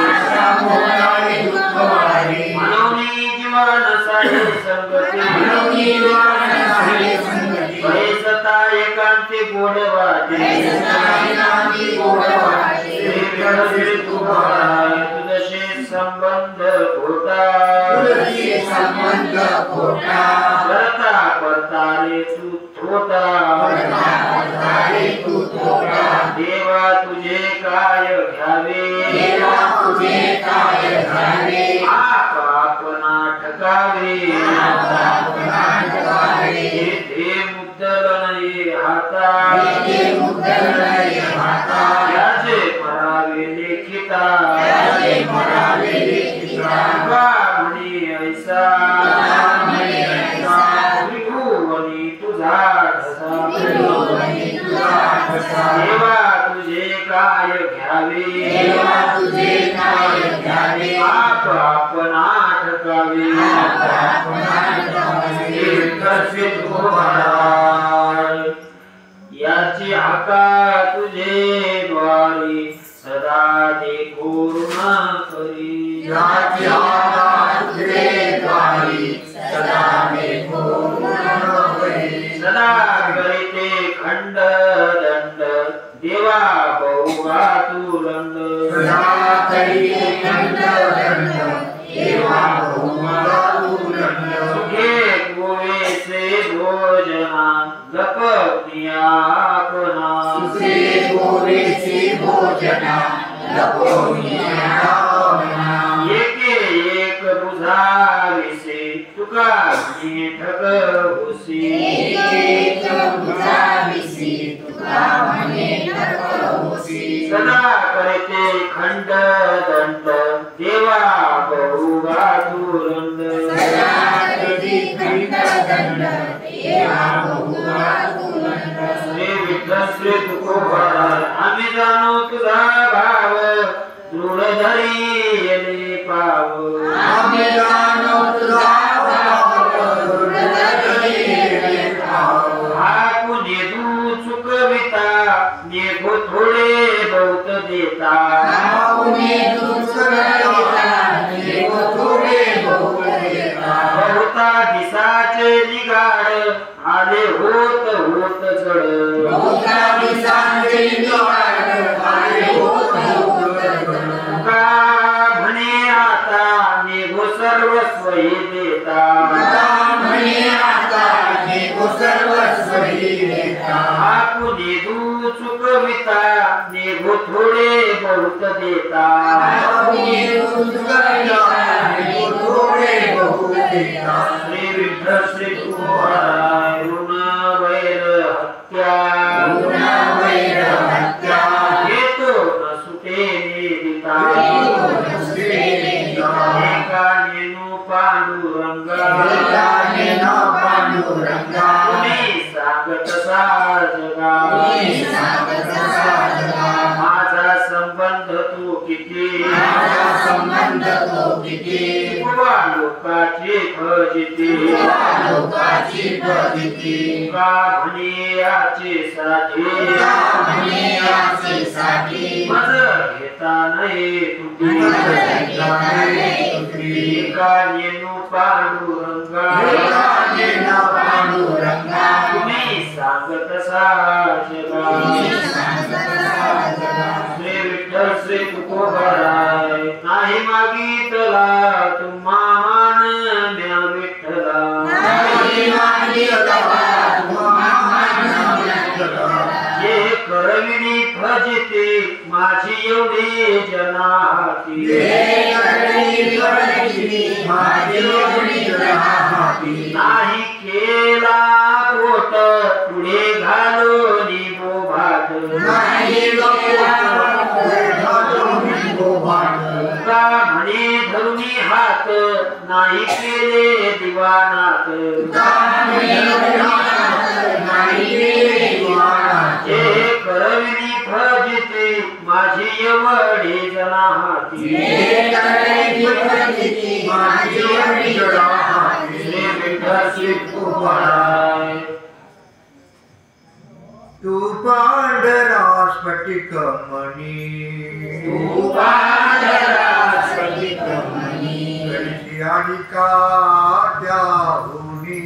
मनोनी जीवन साहे संगती सता एकांती गोड वाटे तुझशी संबंध खोटा करता करता रे तू थोटा देवा तुझे काय घ्यावे आपना ठकावे ते मुद्दल नाही हाता याचे परावे लेखिता म्हणी ऐसा विभुवनी तुझा देवा तुझे काय घ्यावे आप आपना ठकावे याची हाका तुझे द्वारी सदा देखो न करी याची हाका तुझे द्वारी सदा देखो न करी सदा करीते खंड दंड देवा बहुगा तू रंड सदा करीते खंड दंड देवा बहुगा तू रंड सुखे गोवे से भोजना लपनिया अपना सुखे गोवे से भोजना लपनिया अपना एके एक बुझाविसे तुका ठक होसी एक बुझाविसे तुका म्हणे ठक होसी सदा करते खंड दंड देवा बहुगा तू रंड सदा करते खंड दंड देवा बहुगा तू रंड श्री विठ्ठल श्री तुकोबार आम्ही जाणो तुझा भाव दृढ धरी येणे पाव आम्ही जाणो तुझा भाव दृढ धरी येणे पाव हाकू नेदू चुकविता नेगो थोडे बहुत देता आपुने दुसऱ्याला देव थोडे बहुत देता बहुता दिसाचे निगाड आले होत होत चढ बहुता दिसांचे निगाड आले होत होत तुका म्हणे आता नेगो सर्वस्व हे देता म्हणे आता देव सर्वस्व ही देता हाकू नेदू चुकविता नेगो थोडे बहुत देता आपुने दुसऱ्याला देव थोडे बहुत देता श्री विठ्ठल श्री तुकोबार ऋण वैर हत्या वैर हत्या येतो न सुटे निदिता एका नेनू पांडुरंगा तुम्ही सांगत साजगा माझा संबंध तू किती संबंध तो किती तुका लोकाची फजिती तुका म्हणे याची साठी मज घेता नाही तुझी कान्येनु पांडुरंगा तुम्ही सांगत साजगा श्री विठ्ठल श्री तुकोबराय नाही मागितला तुम्हा मान म्या विठ्ठला जे करविणी फजिती माझी एवढी जनाती नाही केला पोट पुढे घालून बोभाट का म्हणे धरुणी हात नाही केले दिवानात जे करविणी फजिती माझी एवढी जनाती श्री विठ्ठल श्री तुकोबराय तू पांढरा स्फटिक मणी कळशी का त्याहुनी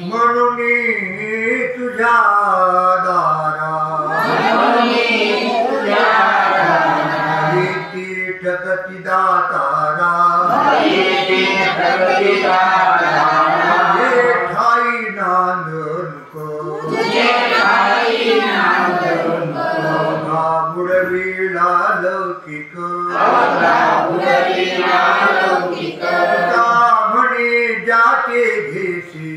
म्हणून तुझ्या दारा येती ठकती दातारा ठाई नांदनको बुडविला लौकिक म्हणे जाते घेसी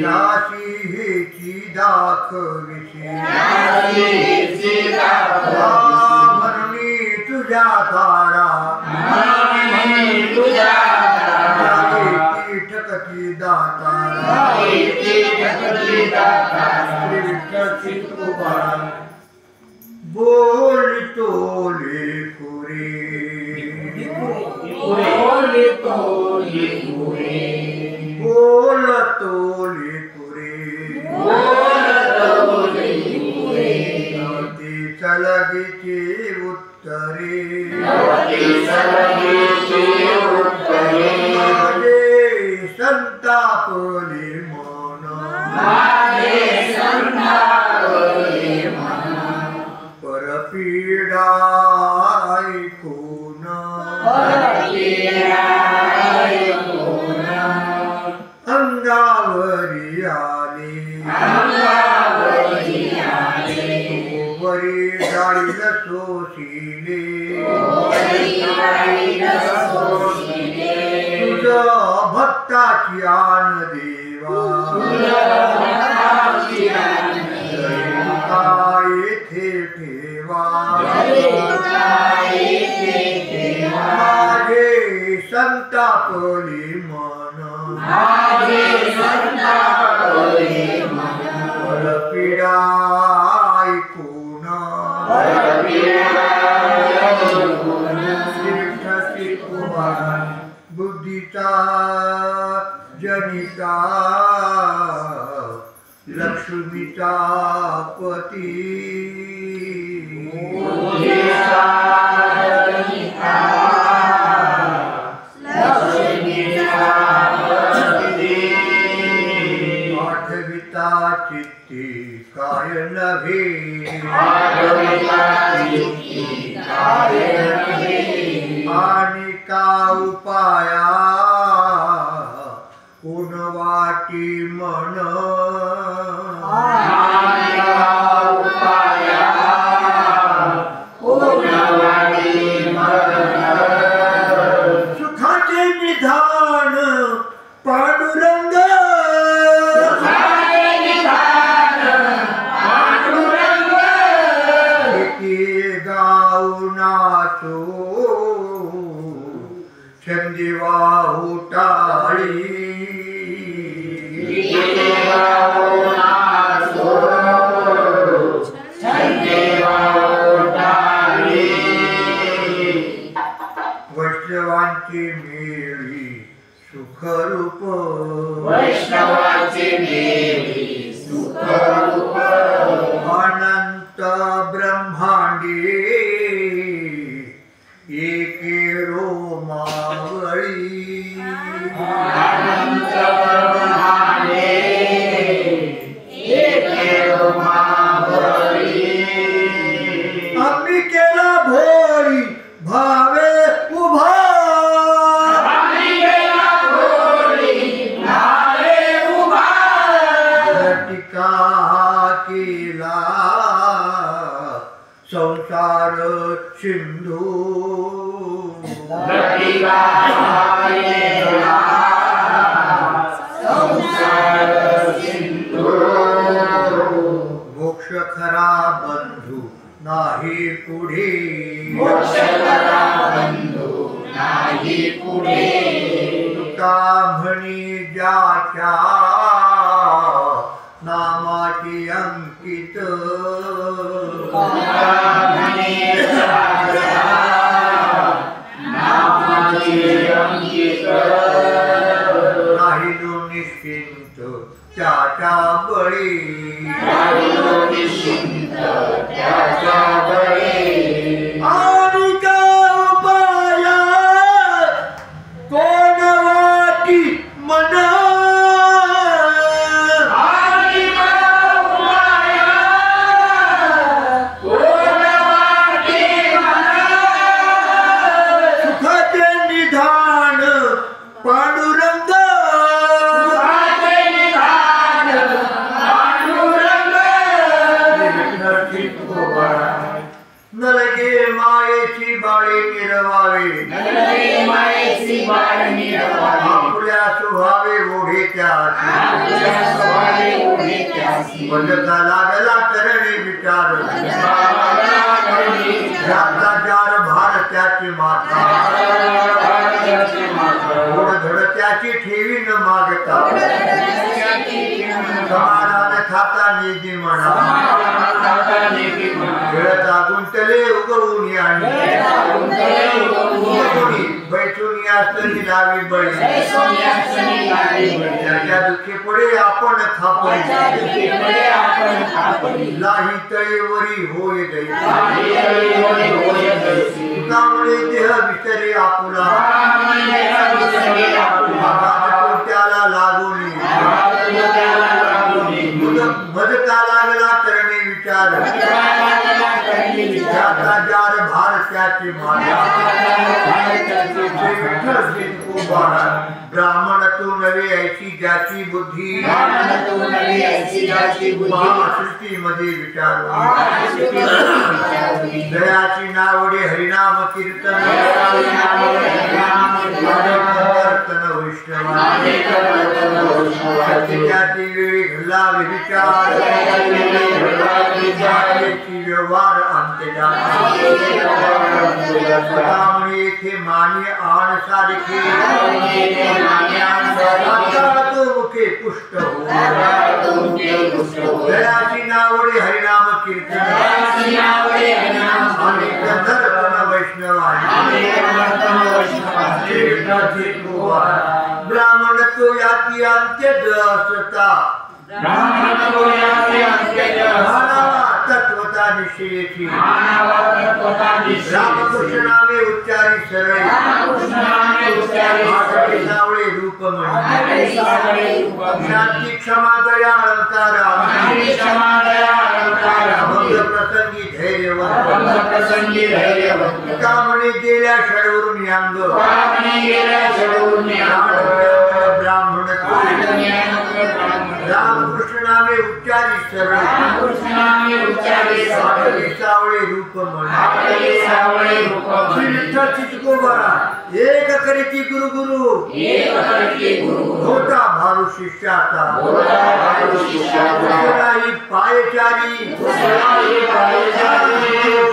जाशी हेची दाखविशी म्हणून तुझ्या तारा ठकती दातारा श्री विठ्ठल श्री तुकोबराय बोलतो लेकुरे बोलतो लेकुरे नवती चलगीची उत्तरे माझे संतापले मन परपीडा ऐकून अंगावरी आले वरी डाळील सोशिले तुझ भक्ताची आन देवा येथे ठेवा माझे संतापले मन परपीडा ऐकून श्री विठ्ठल श्री तुकोबराय बुद्धीचा जनिता लक्ष्मीचा पती आठविता चित्ती काय नव्हे आणि का उपाया कोण वाटी मन सुखाचे निधान पांडुरंग गाऊनाचो छंदिवा टाळी सुखरूप वैष्णवाचे देवी सुखरूप अनंत ब्रह्मांडे एके रोमावळी अनंत ब्रह्मांडे एके रोमावळी अंबिकेला भोळी भावे उभा केला संसार सिंधू मोक्ष खरा बंधू नाही पुढे मोक्ष खरा बंधू नाही पुढे तुका म्हणी ज्याच्या नामाची अंकित राहिलो निश्चिंत त्याच्या बळी आणि का उपाया कोण वाटी मना नलगे मायेची बाळे मिरवावे आपल्या स्वभावे ओढे त्याची बंधका लागला करणे विचार ज्याचा जार भार त्याची माता ओढ धड त्याची ठेवी न मागता समाधान खाता निधी म्हणा खेळता गुंतले उगवून आणि बैठून यासनी लावी बळी त्याच्या दुःखी पडे आपण खापडी लाही तळेवरी होय दै तुकामुळे देह विसरे आपुला त्याला लागून मदता लागला करणे विचार ज्याचा जार भार त्याची माता ब्राह्मण तू नवे ऐशी ज्याची बुद्धी महासृष्टी मध्ये विचार दयाची नावडे हरिनाम कीर्तन त्याची वेळी घडला विचार व्यवहार अंत्यजामुळे येथे मान्य आण सारखे मुखे पुष्ट दयाची नावडे हरिनाम कीर्तन ब्राह्मण तो याती अंत्यज असता तत्वता निश्चयेची रामकृष्णाने उच्चारी सरळ सावळे रूप म्हणजे शांती क्षमा दया अलंकार भक्त प्रसंगी धैर्यवंत कामणे गेल्या षडवरून यांग ब्राह्मण रामकृष्णाने उच्चारी सरळ सावळे रूप एक करीती गुरु गुरु होता भारू शिष्याचा पायचारी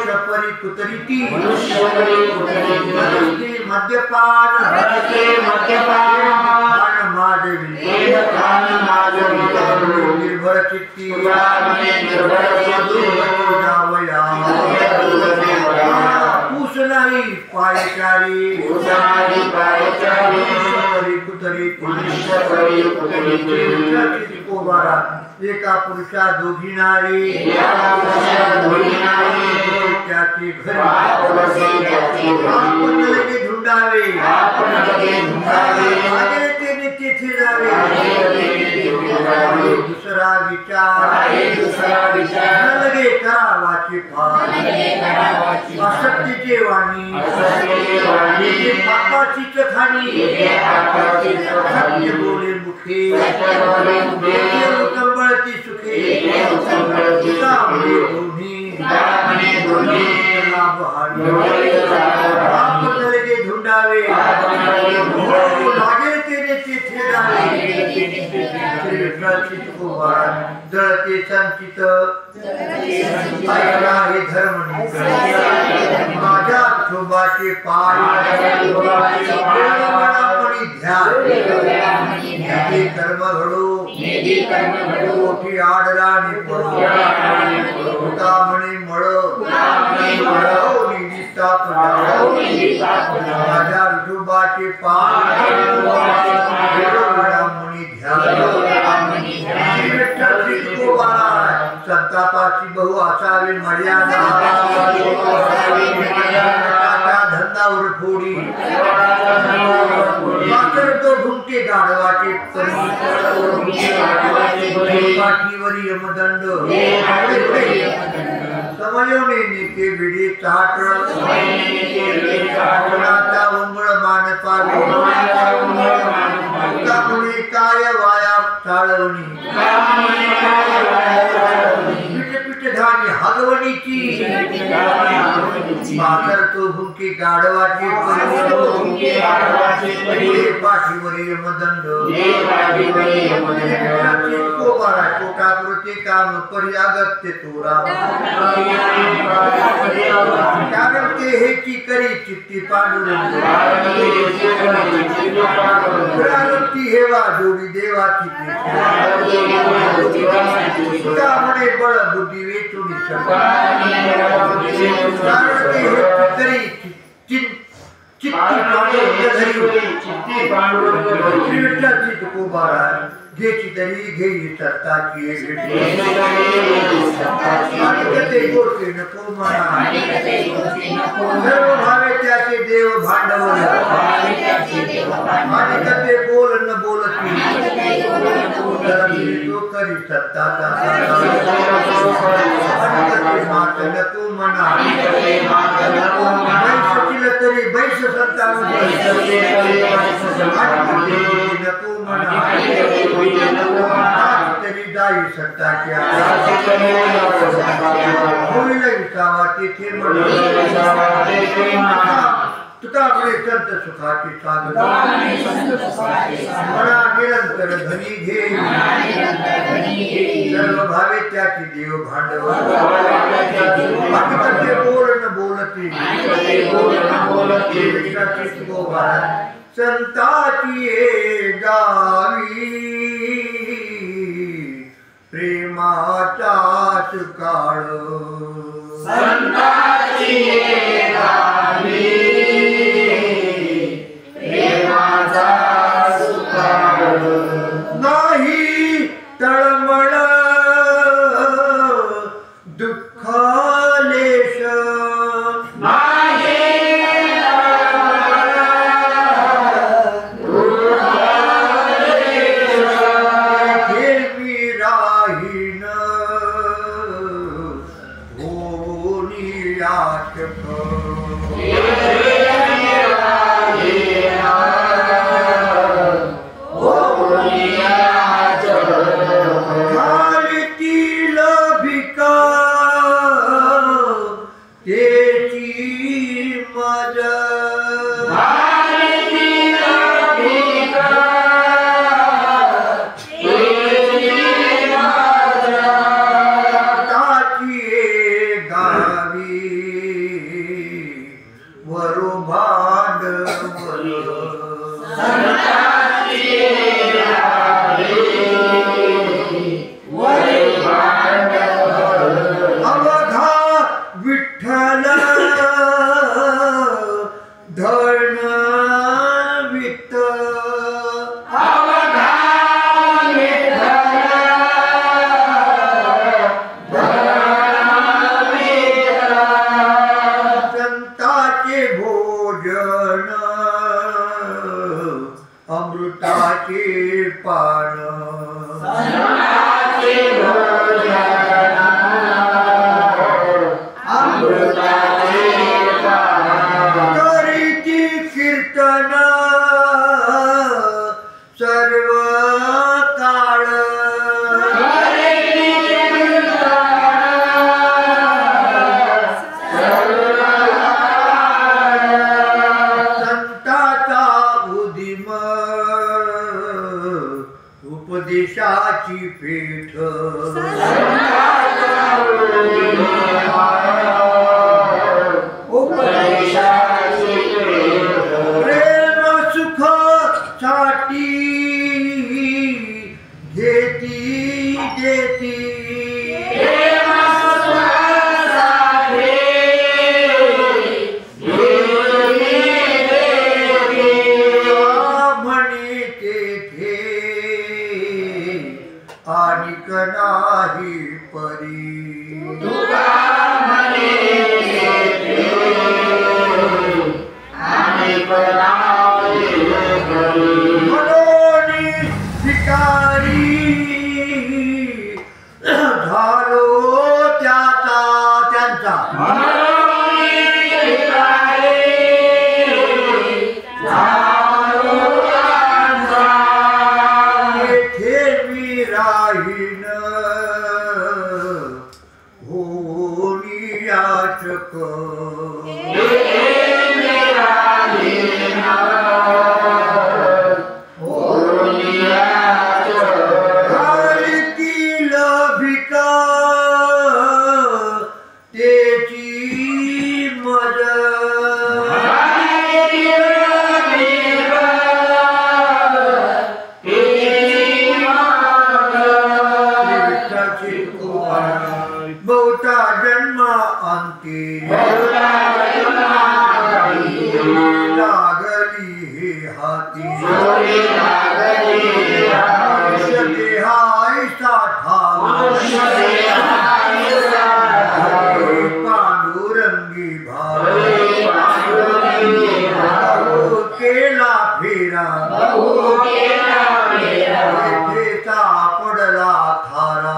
शपरी कुतरीती मद्यपान निर्भर चित्ती पूस नाही पायचारी कुतरी कोबारा एका पुरुषा दोघी नारी त्याची घरी आपण लगे धुंडावे आगे ते तेथे जावे दुसरा विचार न लगे करावाचे फार असक्तीचे वाणी पापाचीच खाणी सत्य बोले मुखे कंबळती सुखे दोन्ही आपण लगे धुंडावे लागेल तेने तेथे जावे जळते संचित ऐका हे धर्म माझ्या शोभाचे पाय ध्यान कर्म घडो मोठी आडला म्हणे मळ माझ्या विठोबाचे पाय म्हणे ध्यान संतापाची बहु असावी मर्यादा धंदावर थोडी मात्र तो घुमके गाढवाचे पाठीवरी यमदंड समजवणे नेते बिडी चाट कोणाचा उंबळ मान पाडणे काय वाया चाळवणी पिठ धानी हगवणीची मातर तो भुंकी गाढवाची पाठीवरी यमदंड पोटापुरते काम पर्यागत्य तोरा कारण ते हेची करी चित्ती पांडुरंग प्रारब्धी हेवा जोडी देवाची म्हणे बळ बुद्धी वेचुनी घ्यायची तरी घेई सत्ताची नको म्हणा सर्व भावे त्याचे देव भांडवल आणि कसे बोल न बोलती तो करी सत्ताचा मात नको म्हणा तरी बैस सत्ता नको म्हणा तरी जाई सत्ता होईल विसावा तेथे तुका आपले संत सुखाची साधन म्हणा निरंतर धनी घे सर्व भावे त्याची देव भांडवल कसे बोल न बोलती संताची गावी प्रेमाचा सुकाळ संताची गावी प्रेमाचा सुकाळ नाही तळमळ दुःखालेश Yeah. अमृताचे पान सन्नाचे भोजन अमृताचे पान करीती कीर्तन सर्व काळ संताचा उदिम उपदेशाची पीठ प्रेम सुख साठी घेती देती म्हणे तेथे आणिक नाही परी मनोनी भिकारी झालो त्यांचा येथे मी राहीन होणी याचक घालतील भिका त्याची मज बहुता जन्म अंती लागली हे हाती देहाय साठा पांडुरंगी भाव केला फेरा येथे सापडला थारा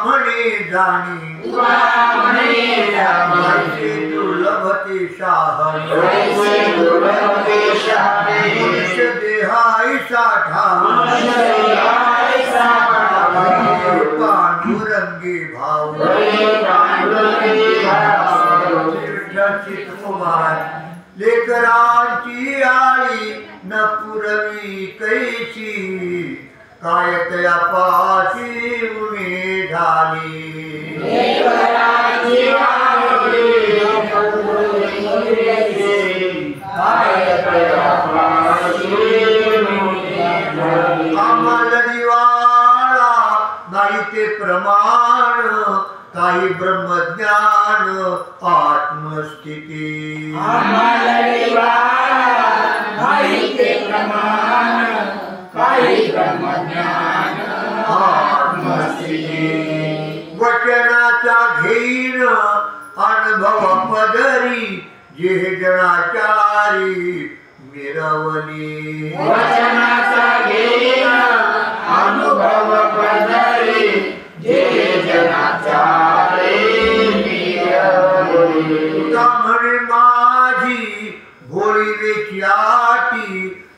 म्हणे जाणी दुर्लभते शाह देहाय साठा पांडुरंगी भाव लेकरांची आळी न पुरवी कैची काय तया पाशी उणे झाली आम्हाला दिवाळा नाही ते प्रमाण काही ब्रह्मज्ञान आत्मस्थिती वचनाचा घेईन अनुभव पदरी जे जनाचारी मिरवली अनुभव पदरी जे तुका म्हणे माझी भोळी वेची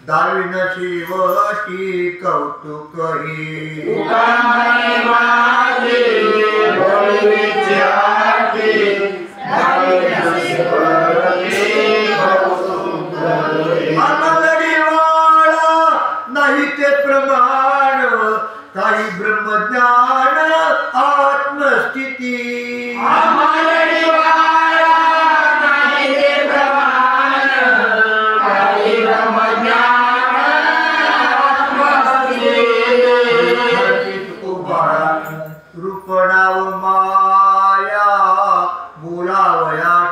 दाविन शेवटी कौतुक हे नाही ते प्रमाण काही ब्रह्मज्ञान आत्मस्थिती रूपणाव माया बोलावया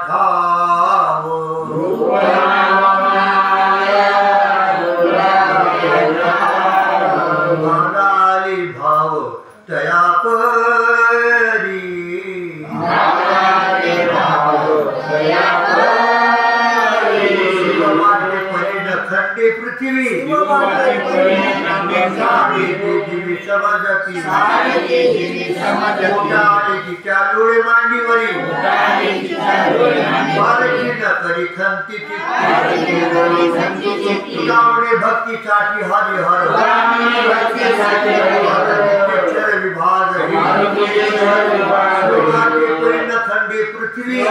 ते पृथ्वी जीवी समजती तिच्या डोळे मांडीवरील बालकी न करी खंती तुझ्यामुळे भक्तीसाठी हरिहर अक्षर विभाग खंडे पृथ्वी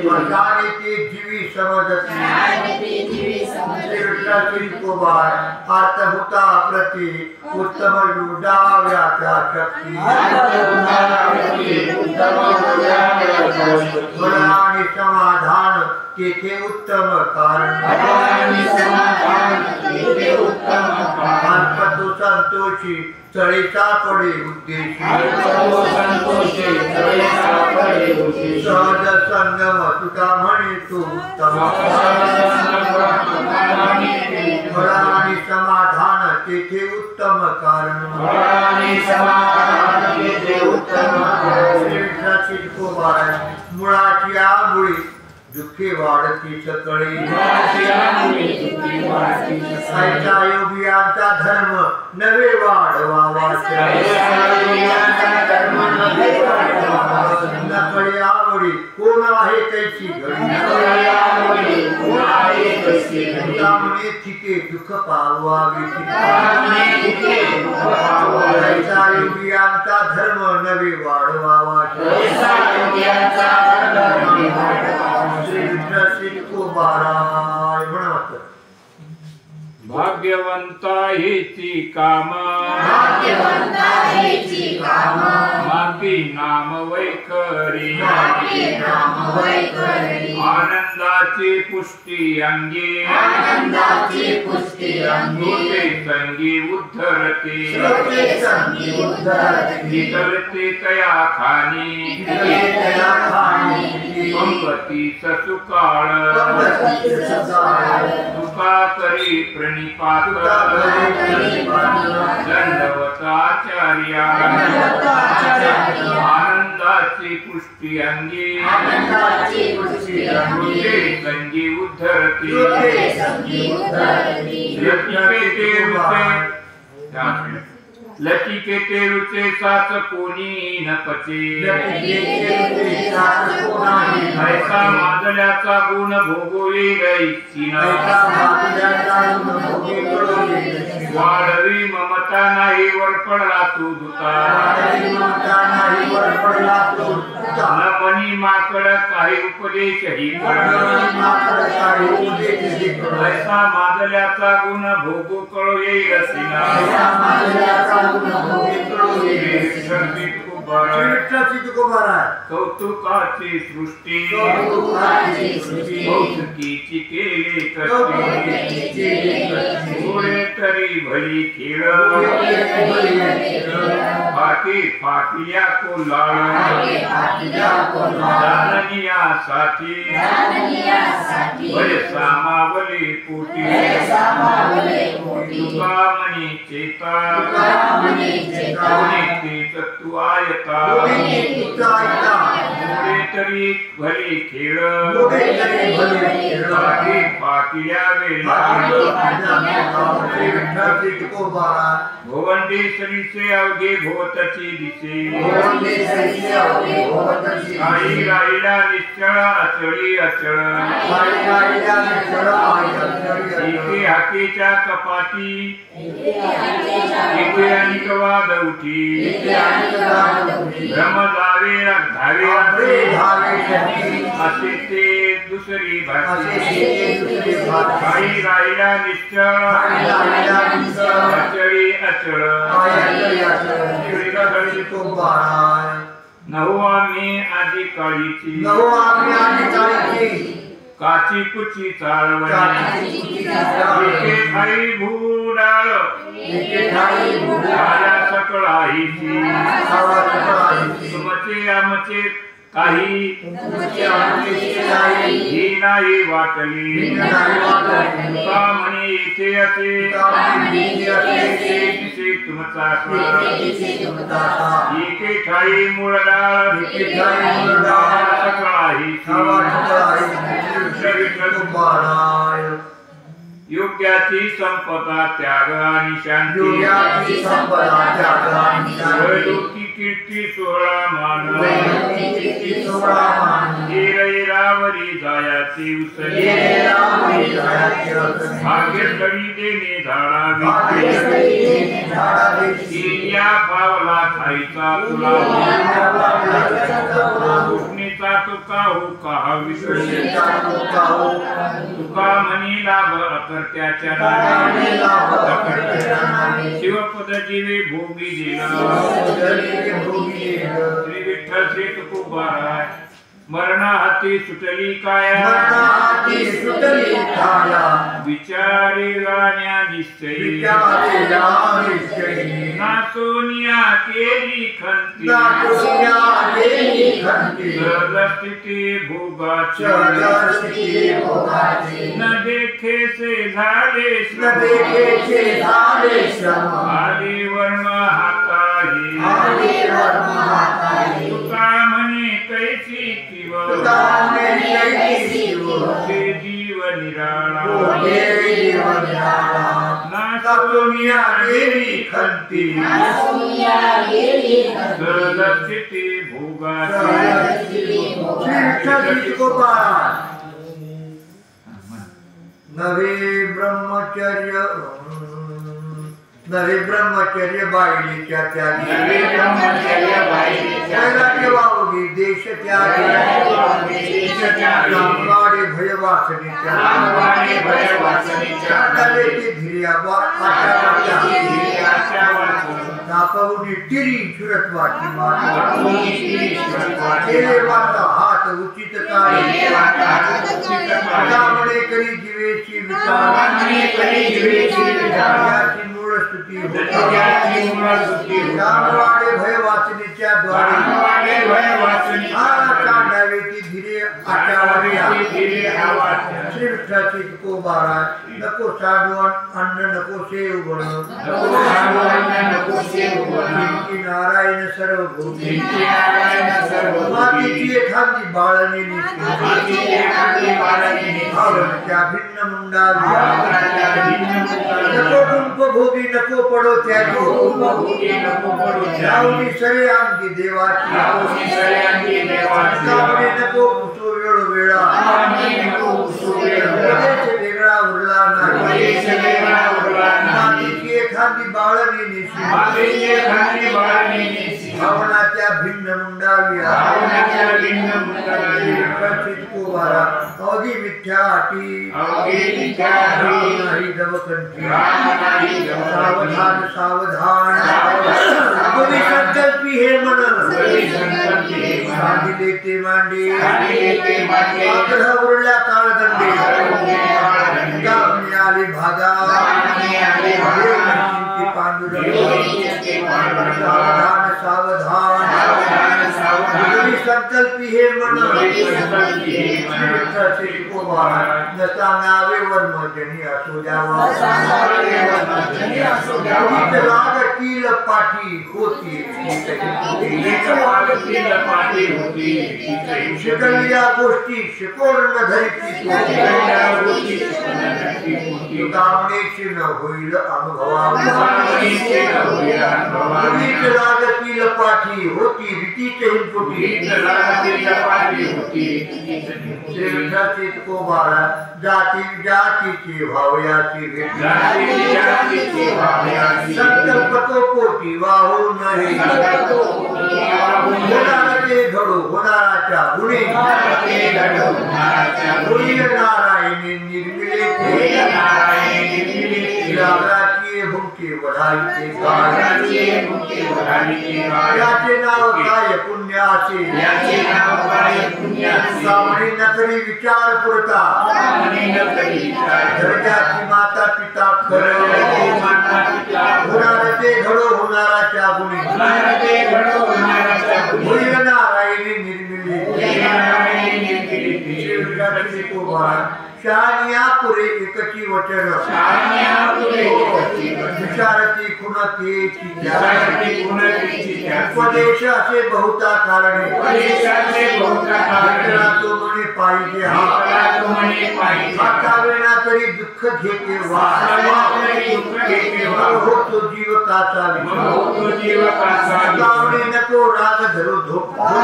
वर्षाने ते जीवी समजती अर्थभूता प्रति उत्तम युडाव्याच्या शक्ती आणि समाधान तेथे उत्तम कारण अल्पतो संतोषी तळेचा पडे उद्देशी सहज संगम तुका म्हणे तो आणि समाधान तेथे उत्तम कारण मुळाची आमुळी दुःखे वाढती सकळी ऐका योगियांचा धर्म नवे वाढवावा नकळी आवडी कोण आहे त्याची घडी त्यामुळे थिके दुःख पावावी ऐका योगियांचा धर्म नवे वाढवावा भाग्यवंता हेची काम मागी नाम वैखरी आनंदाची पुष्टी अंगी गोटे संगी उद्धरते निकलते तया खानी पंगती ससुकाळ तुका करी प्रणिपात दंडवताचार्या आनंदाची पुष्टी अंगी संगी उद्धरती लतिके रुचे साच कोणी न पचे ऐसा माजल्याचा गुण भोगोई गैची वाढवी ममता नाही वर पडला तू दुता न मनी माकड काही उपदेश ही ऐसा माजल्याचा गुण भोगू कळो येईल कौतुकाची सृष्टी कौतुकीची केले थोडे तरी भली खेळ फाटी फाटिया को साठी बरे सामावली पोटी तुका मनी चेता तत्व आयता थोडे तरी भली खेळ फाटी फाटिया भोवंडी सरीसे अवघे भोवतची दिसे काही राहिला निश्चळ अचळी अचळ एके हाकेच्या कपाटी एके अनिक वाद उठी भ्रम जावे धावे असे ते दुसरी भाषी काही राहिला निश्चळ अचळी अचळ नववा मी आधी काळीची काची कुची चालवणी एके ठाई भूडाळ राजा सकळाईची तुमचे आमचे काही ही नाही वाटली तुका म्हणे इथे असे तुमचा एके ठाई मूळ डाळ सकळाही योग्याची संपदा त्याग आणि शांती योग्याची संपदा त्याग आणि शांती वैलोकी कीर्ती सोहळा मान वैलोकी कीर्ती सोहळा मान येरावरी जायाची उसळी येरावरी जायाची उसळी भाग्यस्थळी देणे झाडा भाग्यस्थळी देणे झाडा वेची या पावला खायचा तुला उठणीचा तुका हो का विसरले तुका म्हणी लाभ अकर्त्याच्या नावे शिवपद जीवे भोगी श्री विठ्ठल श्री तुकोबाराय मरणा हाती सुटली काया विचारे गाण्या निश्चयी नासोनिया केली खंती स्थिती भोगाची न देखे से झाले आले वर्ण हाताही तुका म्हणे कैसी जीव निराळा नासोनिया गेली खंती स्थिती भोगाची नवे ब्रह्मचर्य बाईलीच्या त्यागी वावगी देश त्यागी रामवाडे भयवासनीच्या नापवणी टिरी सुरत्वाची माता हात उचित काळी त्यामुळे करी जीवेची विचाराची मूळ स्तुती रामवाडे भय वाचनेच्या द्वारे कांडावेची धीरे श्री विठ्ठलाची तुकोबारा नको साधवण अन्न नको सेव बन नारायण सर्व भूमी मातीची एखादी बाळणी त्या भिन्न मुंडा नको कुंप भोगी नको पडो त्याची सरे अंगी देवाची नको पुसो वेळोवेळा वेगळा उरला नाही एखादी बाळणी भावनाच्या भिन्न मुंडाव्या अवधी मिथ्या अटी सावधान सावधान तुम्ही संकल्पी हे मन सांगिले ते मांडे आग्रह उरल्या ताळदंडे गावणे आले भागा सावधान सावधान संकल्पी हे मन सांगावे वर्मजनी असू द्यावा लागतील पाठी होती शिकवल्या गोष्टी शिकवून धरिती कामनेची न होईल अनुभवावी लागतील पाठी होती भीतीचे जाती जातीची भावयाची संकल्प तो कोटी वाहू नाही होणारे घडो होणाराच्या गुणे नारायणी निर्मिले भुंके वढाईचे याचे नाव काय पुण्याचे सावणी नकरी विचार पुरता दर्जाची माता पिता खरं होणारे घडो होणाराच्या गुणी नारायणी निर्मिली शहानिया पुरे एकची वचन विचारती खुणती उपदेश असे बहुता कारणे तो म्हणे पाहिजे आता वेळा तरी दुःख घेते तो जीव काचा नको राग धरू धोका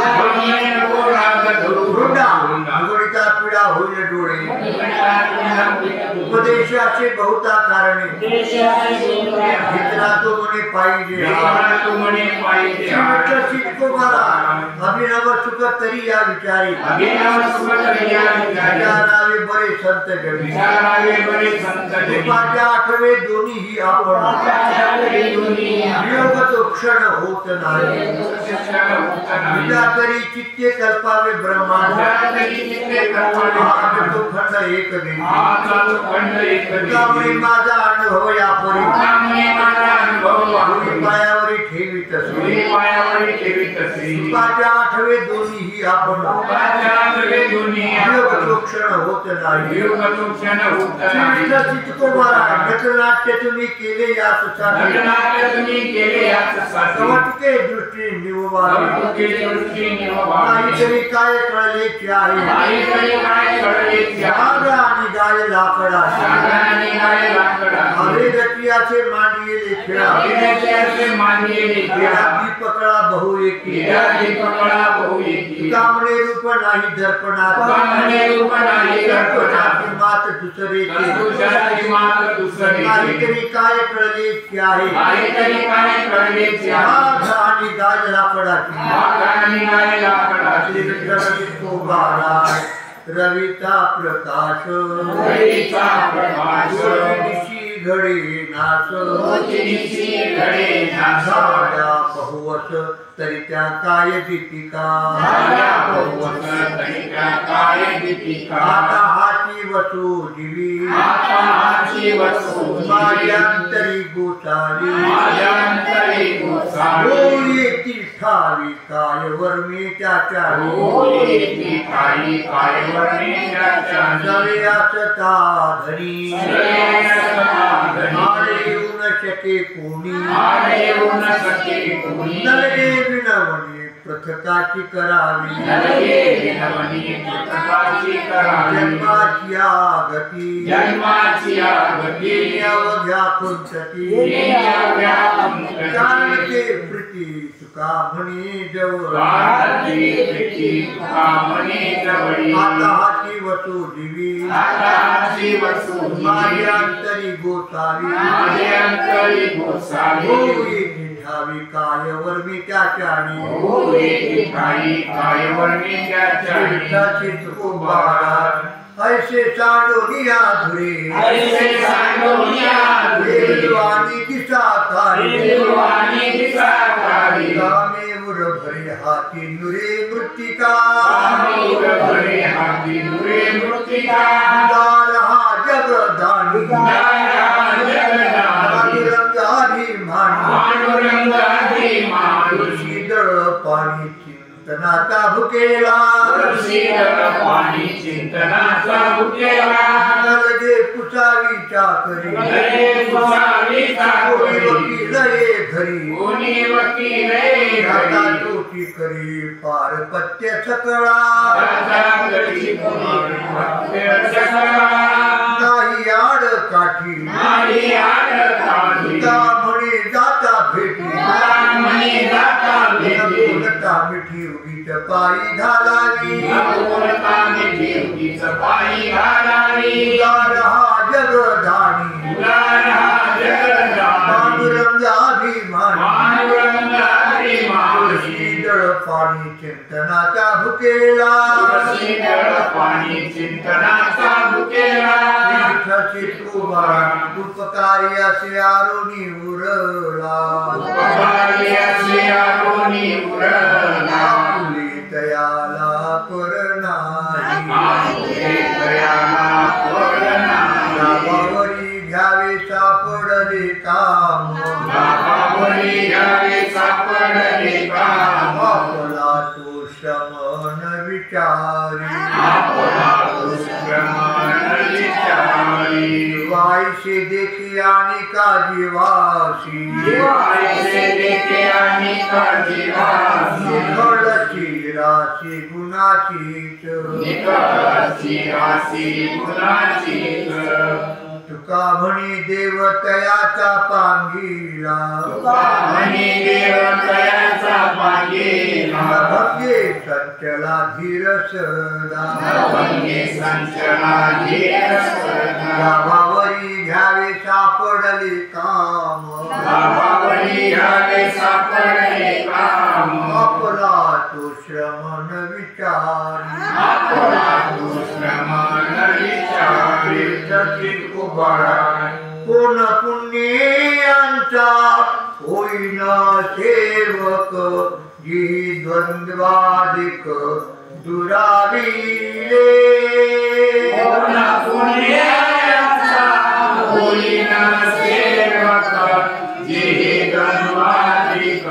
पिढा होईल डोळे उपदेशाचे बहुता कारणे घेतला तो म्हणे पाहिजे अभिनव सुख तरी या विचारी विचारावे बरे संत जडी कृपाच्या आठवे दोन्ही आपण वियोग तो क्षण होत नाही विचार तरी चित्ते कल्पावे ब्रह्मांड तो खंड एक त्यामुळे माझा अनुभव यापरी पायावरी ठेवीत कृपाच्या आठवे दोन्ही आपण वियोग तो क्षण होत नाही नटनाट्य तुम्ही केले यासाठी चमत्के दृष्टी निववावी नाहीतरी काय कळले की आहे आणि गाय लाकडा अरे गतियाचे मांडलेले खेळा दीपकळा बहु एकी कामणे रूप नाही दर्पणात मात दुसरेचे नाहीतरी काय कळले की आहे आणि गाय लाकडाची तो बारा रविता प्रकाश घडे नाच झाडा बहुवस तरी त्या काय दीपिका आता हाती वसू जीवी माझ्यांतरी गोसावी होई ती ठावी काय वर्मी त्याच्या जवे असता धरी आले येऊन शके कोणी नलगे विनवणी पृथकाची करावी जन्माची गती अवघ्या कुंचती कारण ते प्रीती तुका म्हणे जवळ आता हाती वसू जीवी माझ्यांतरी गोसावी होई निठावी काय वर्मी त्याच्याने ऐसे सांडोनिया धुरे वेलवानी दिसा कामे उर भरे हाती नुरे मृत्तिका दारहा जगदानी शीतळ पाणी चिंतनाचा भुकेला नलगे पुसावी चाकरी घरी राता तोटी करी पारपत्य सकळा नाही आड काठी म्हणे जाता भेटी मिठी उगीच पायी घालावी उदारहा जगधानी पांडुरंगाभिमानी शीतळ पाणी चिंतनाचा भुकेला उपकारी असे आरोनी उरला आपुले तयाला परनारी घ्यावे सापडले काम आपला तो श्रमण विचारी ऐसे देखे अनेका जीवासी ऐसे देखे अनेका जीवासी निखळची राशी गुणाचीच निखळची राशी गुणाचीच तुका म्हणे देवतयाचा पांगिला म्हणे देवतयाचा पांगिला भंगे संचला धीर सदा भंगे संचला धीर सदा गावावरी घ्यावे सापडले काम गावावरी घ्यावे सापडले काम आपला तो श्रमण विचारी आपला दुश्मन विचारी विठ्ठल उभाराय कोण पुण्यांचा होईना सेवक जी द्वंद्वादिक दुराविले कोण पुण्याचा होईना सेवक जी गणवादिक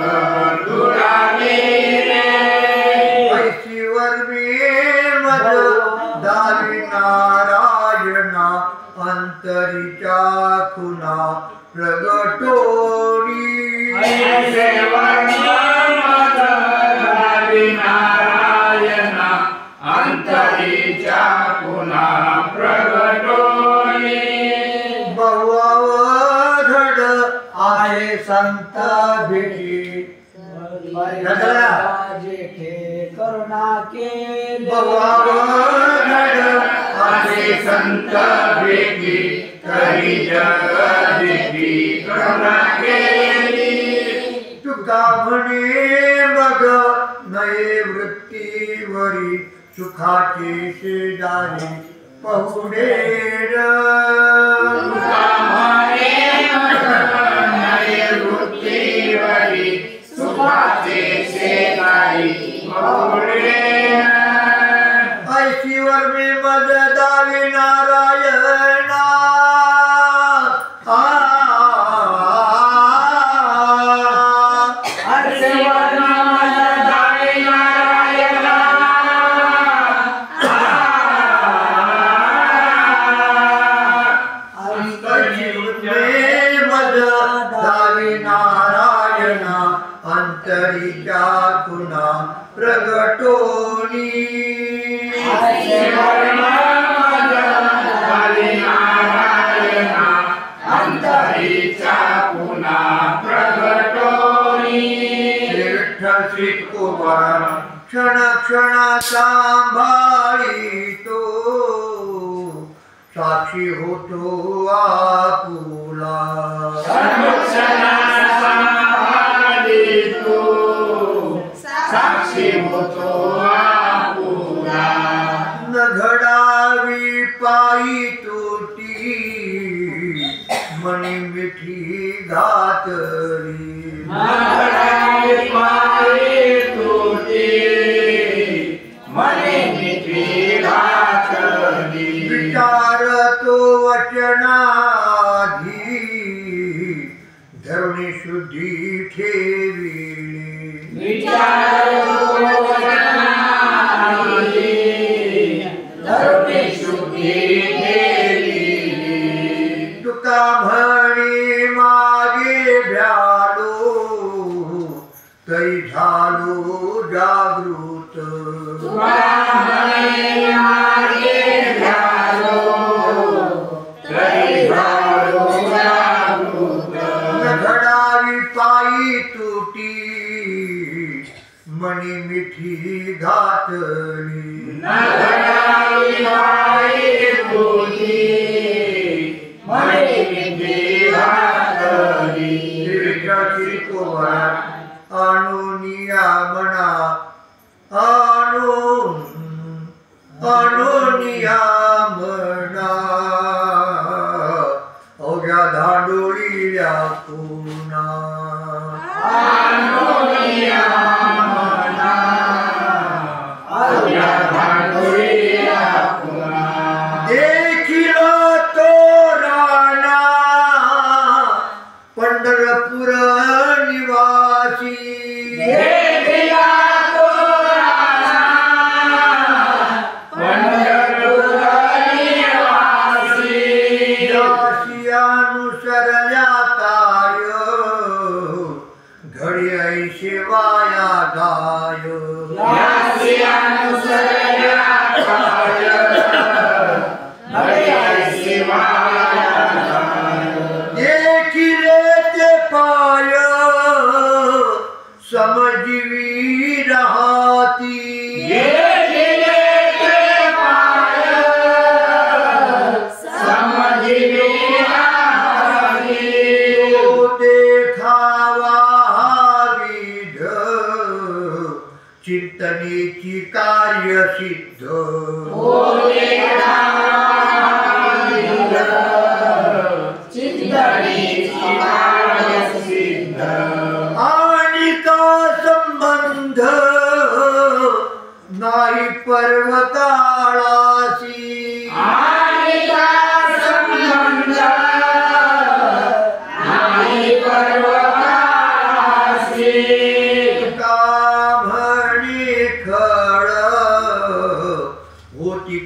दुराविले ऐशीवर मद दावी नारायणा अंतरीच्या खुना प्रगटोनी नारायण अंतरीच्या पुन्हा प्रगटोनी बहुअवघड आहे संत भेटी करुणा केले बहुअवघड असे संत भेटी तरी जगदिती करुणा केली तुका म्हणे मग नये वृत्तीवरी सुखाचे शेजारी पहुडे तुका म्हणे नये वृत्तीवरी सुखाचे शेजारी पहुडे ऐशीवर मी मज दावी नारायणा अंतरीच्या कुणा प्रगटोनी अंतरीच्या पुन्हा प्रगटोनी विठ्ठल श्री कुमार क्षण क्षण सांभाळी तो साक्षी होतो आपुला साक्षी होतो आपुला न घडावी पायी तुटी मनी मिठी घातली विचार तो वचनाधी धरुणी शुद्धी ठेविली तुका म्हणे मागे भ्यालो तरी झालो जागृत घडावी पायी तुटी मनी मिठी घातली आणूनिया म्हणा आणून अनुसरल्या काय घडी ऐशी वाया जाय यासी अनुसरल्या काय घडी ऐशी वाया जाय देखिले ते पाय समजीवी राहती चिंतनेची कार्य सिद्ध आणि का संबंध नाही पर्वकाळाशी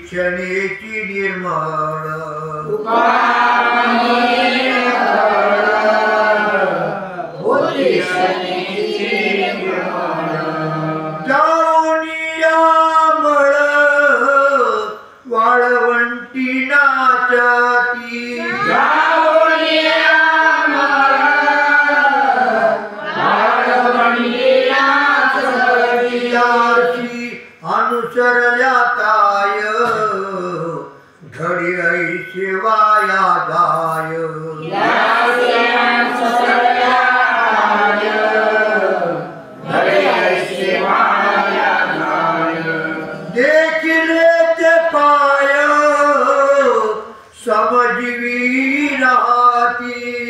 क्षणेची निर्माण जाऊनियामळ वाळवंटी नाचती अनुसरल्या काय घडी ऐशी वाया जाय देखिले ते पाय समजीवी राहती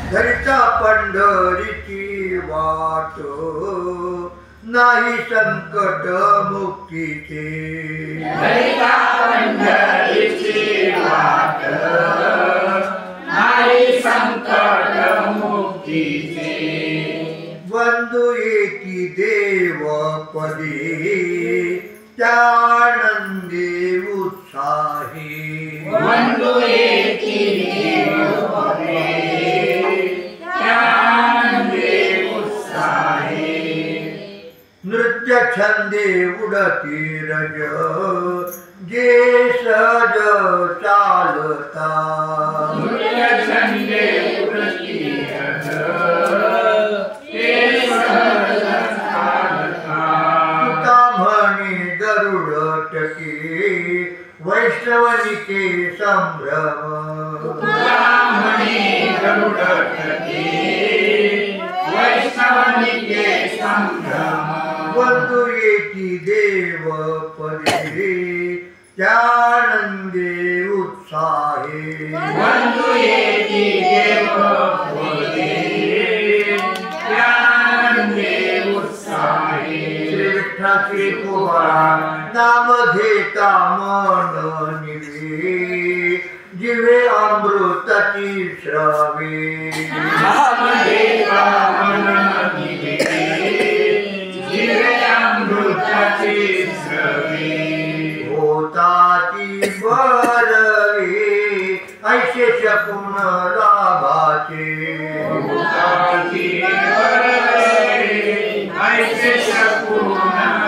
धरिता पंढरीची वाट नाही संकट मुक्तीचे धरिता पंढरीची वाट नाही संकट मुक्तीचे बंधू एकी देव पदे त्यानंदी उत्साही बंधू एकी देव पदे नृत्य छंदे उडती रज जे सज चालता नृत्य छंदे उडती रज जे सज चालता तुका म्हणे गरुड टके वैष्णवनिके संभ्रम तुका म्हणे गरुड टके वैष्णवनिके संभ्रम बंधू एकी देव पदे त्यानंदे उत्साहे बंधू एकी देव पदे त्यानंदे उत्साहे श्री विठ्ठलाचे पोहा नाम घेता मन निवे जिवे अमृताची श्रावे नाम घेता मन निवे जिवे अमृताची श्रावे होताती बरवे ऐसे शकून लाभाचे होताती बरवे ऐसे शकून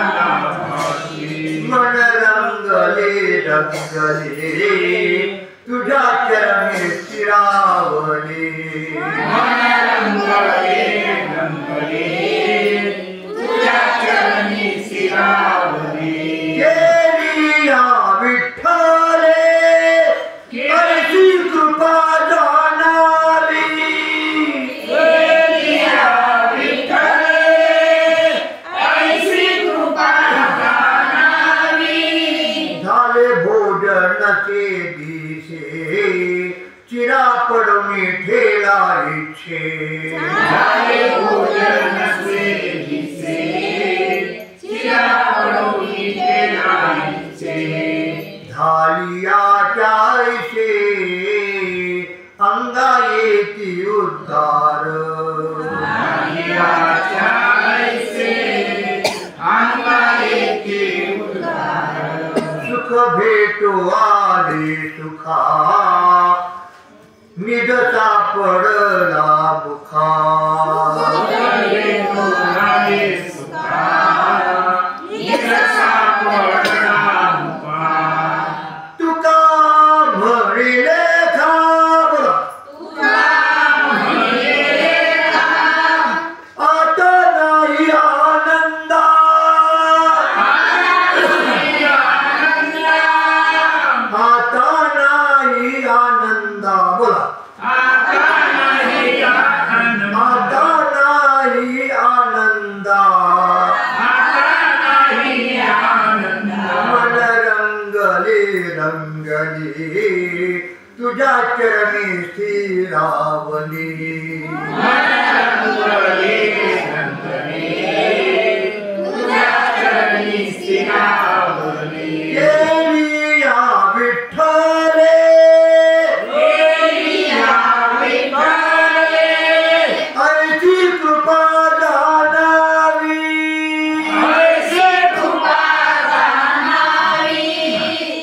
लाभाचे मन रंगले तुझ्या चरणी स्थिरावले मन रंगले तुझ्या चरणी स्थिरावले केलिया विठ्ठले ऐसी कृपा जाणारी केलिया विठ्ठले ऐसी कृपा जाणारी झाले भोजनाचे दिसे चिरा पडून ठेला इच्छे सुखा निज सापडला मुखा तुका म्हणिले खा बोला आता नाही आनंदा आता नाही आनंदा बोला आता नाही आनंदा मन रंगली रंगली तुझ्या चरणी स्थिरावली येलिया विठ्ठले ऐची कृपा जाणावी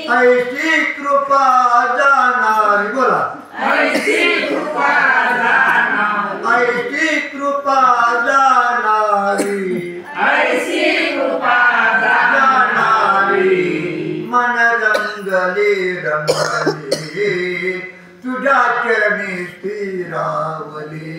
ऐची कृपा जाणावी बोला ऐची कृपा जाणावी मन रंगले रंगले तुझ्या चरणी स्थिरावली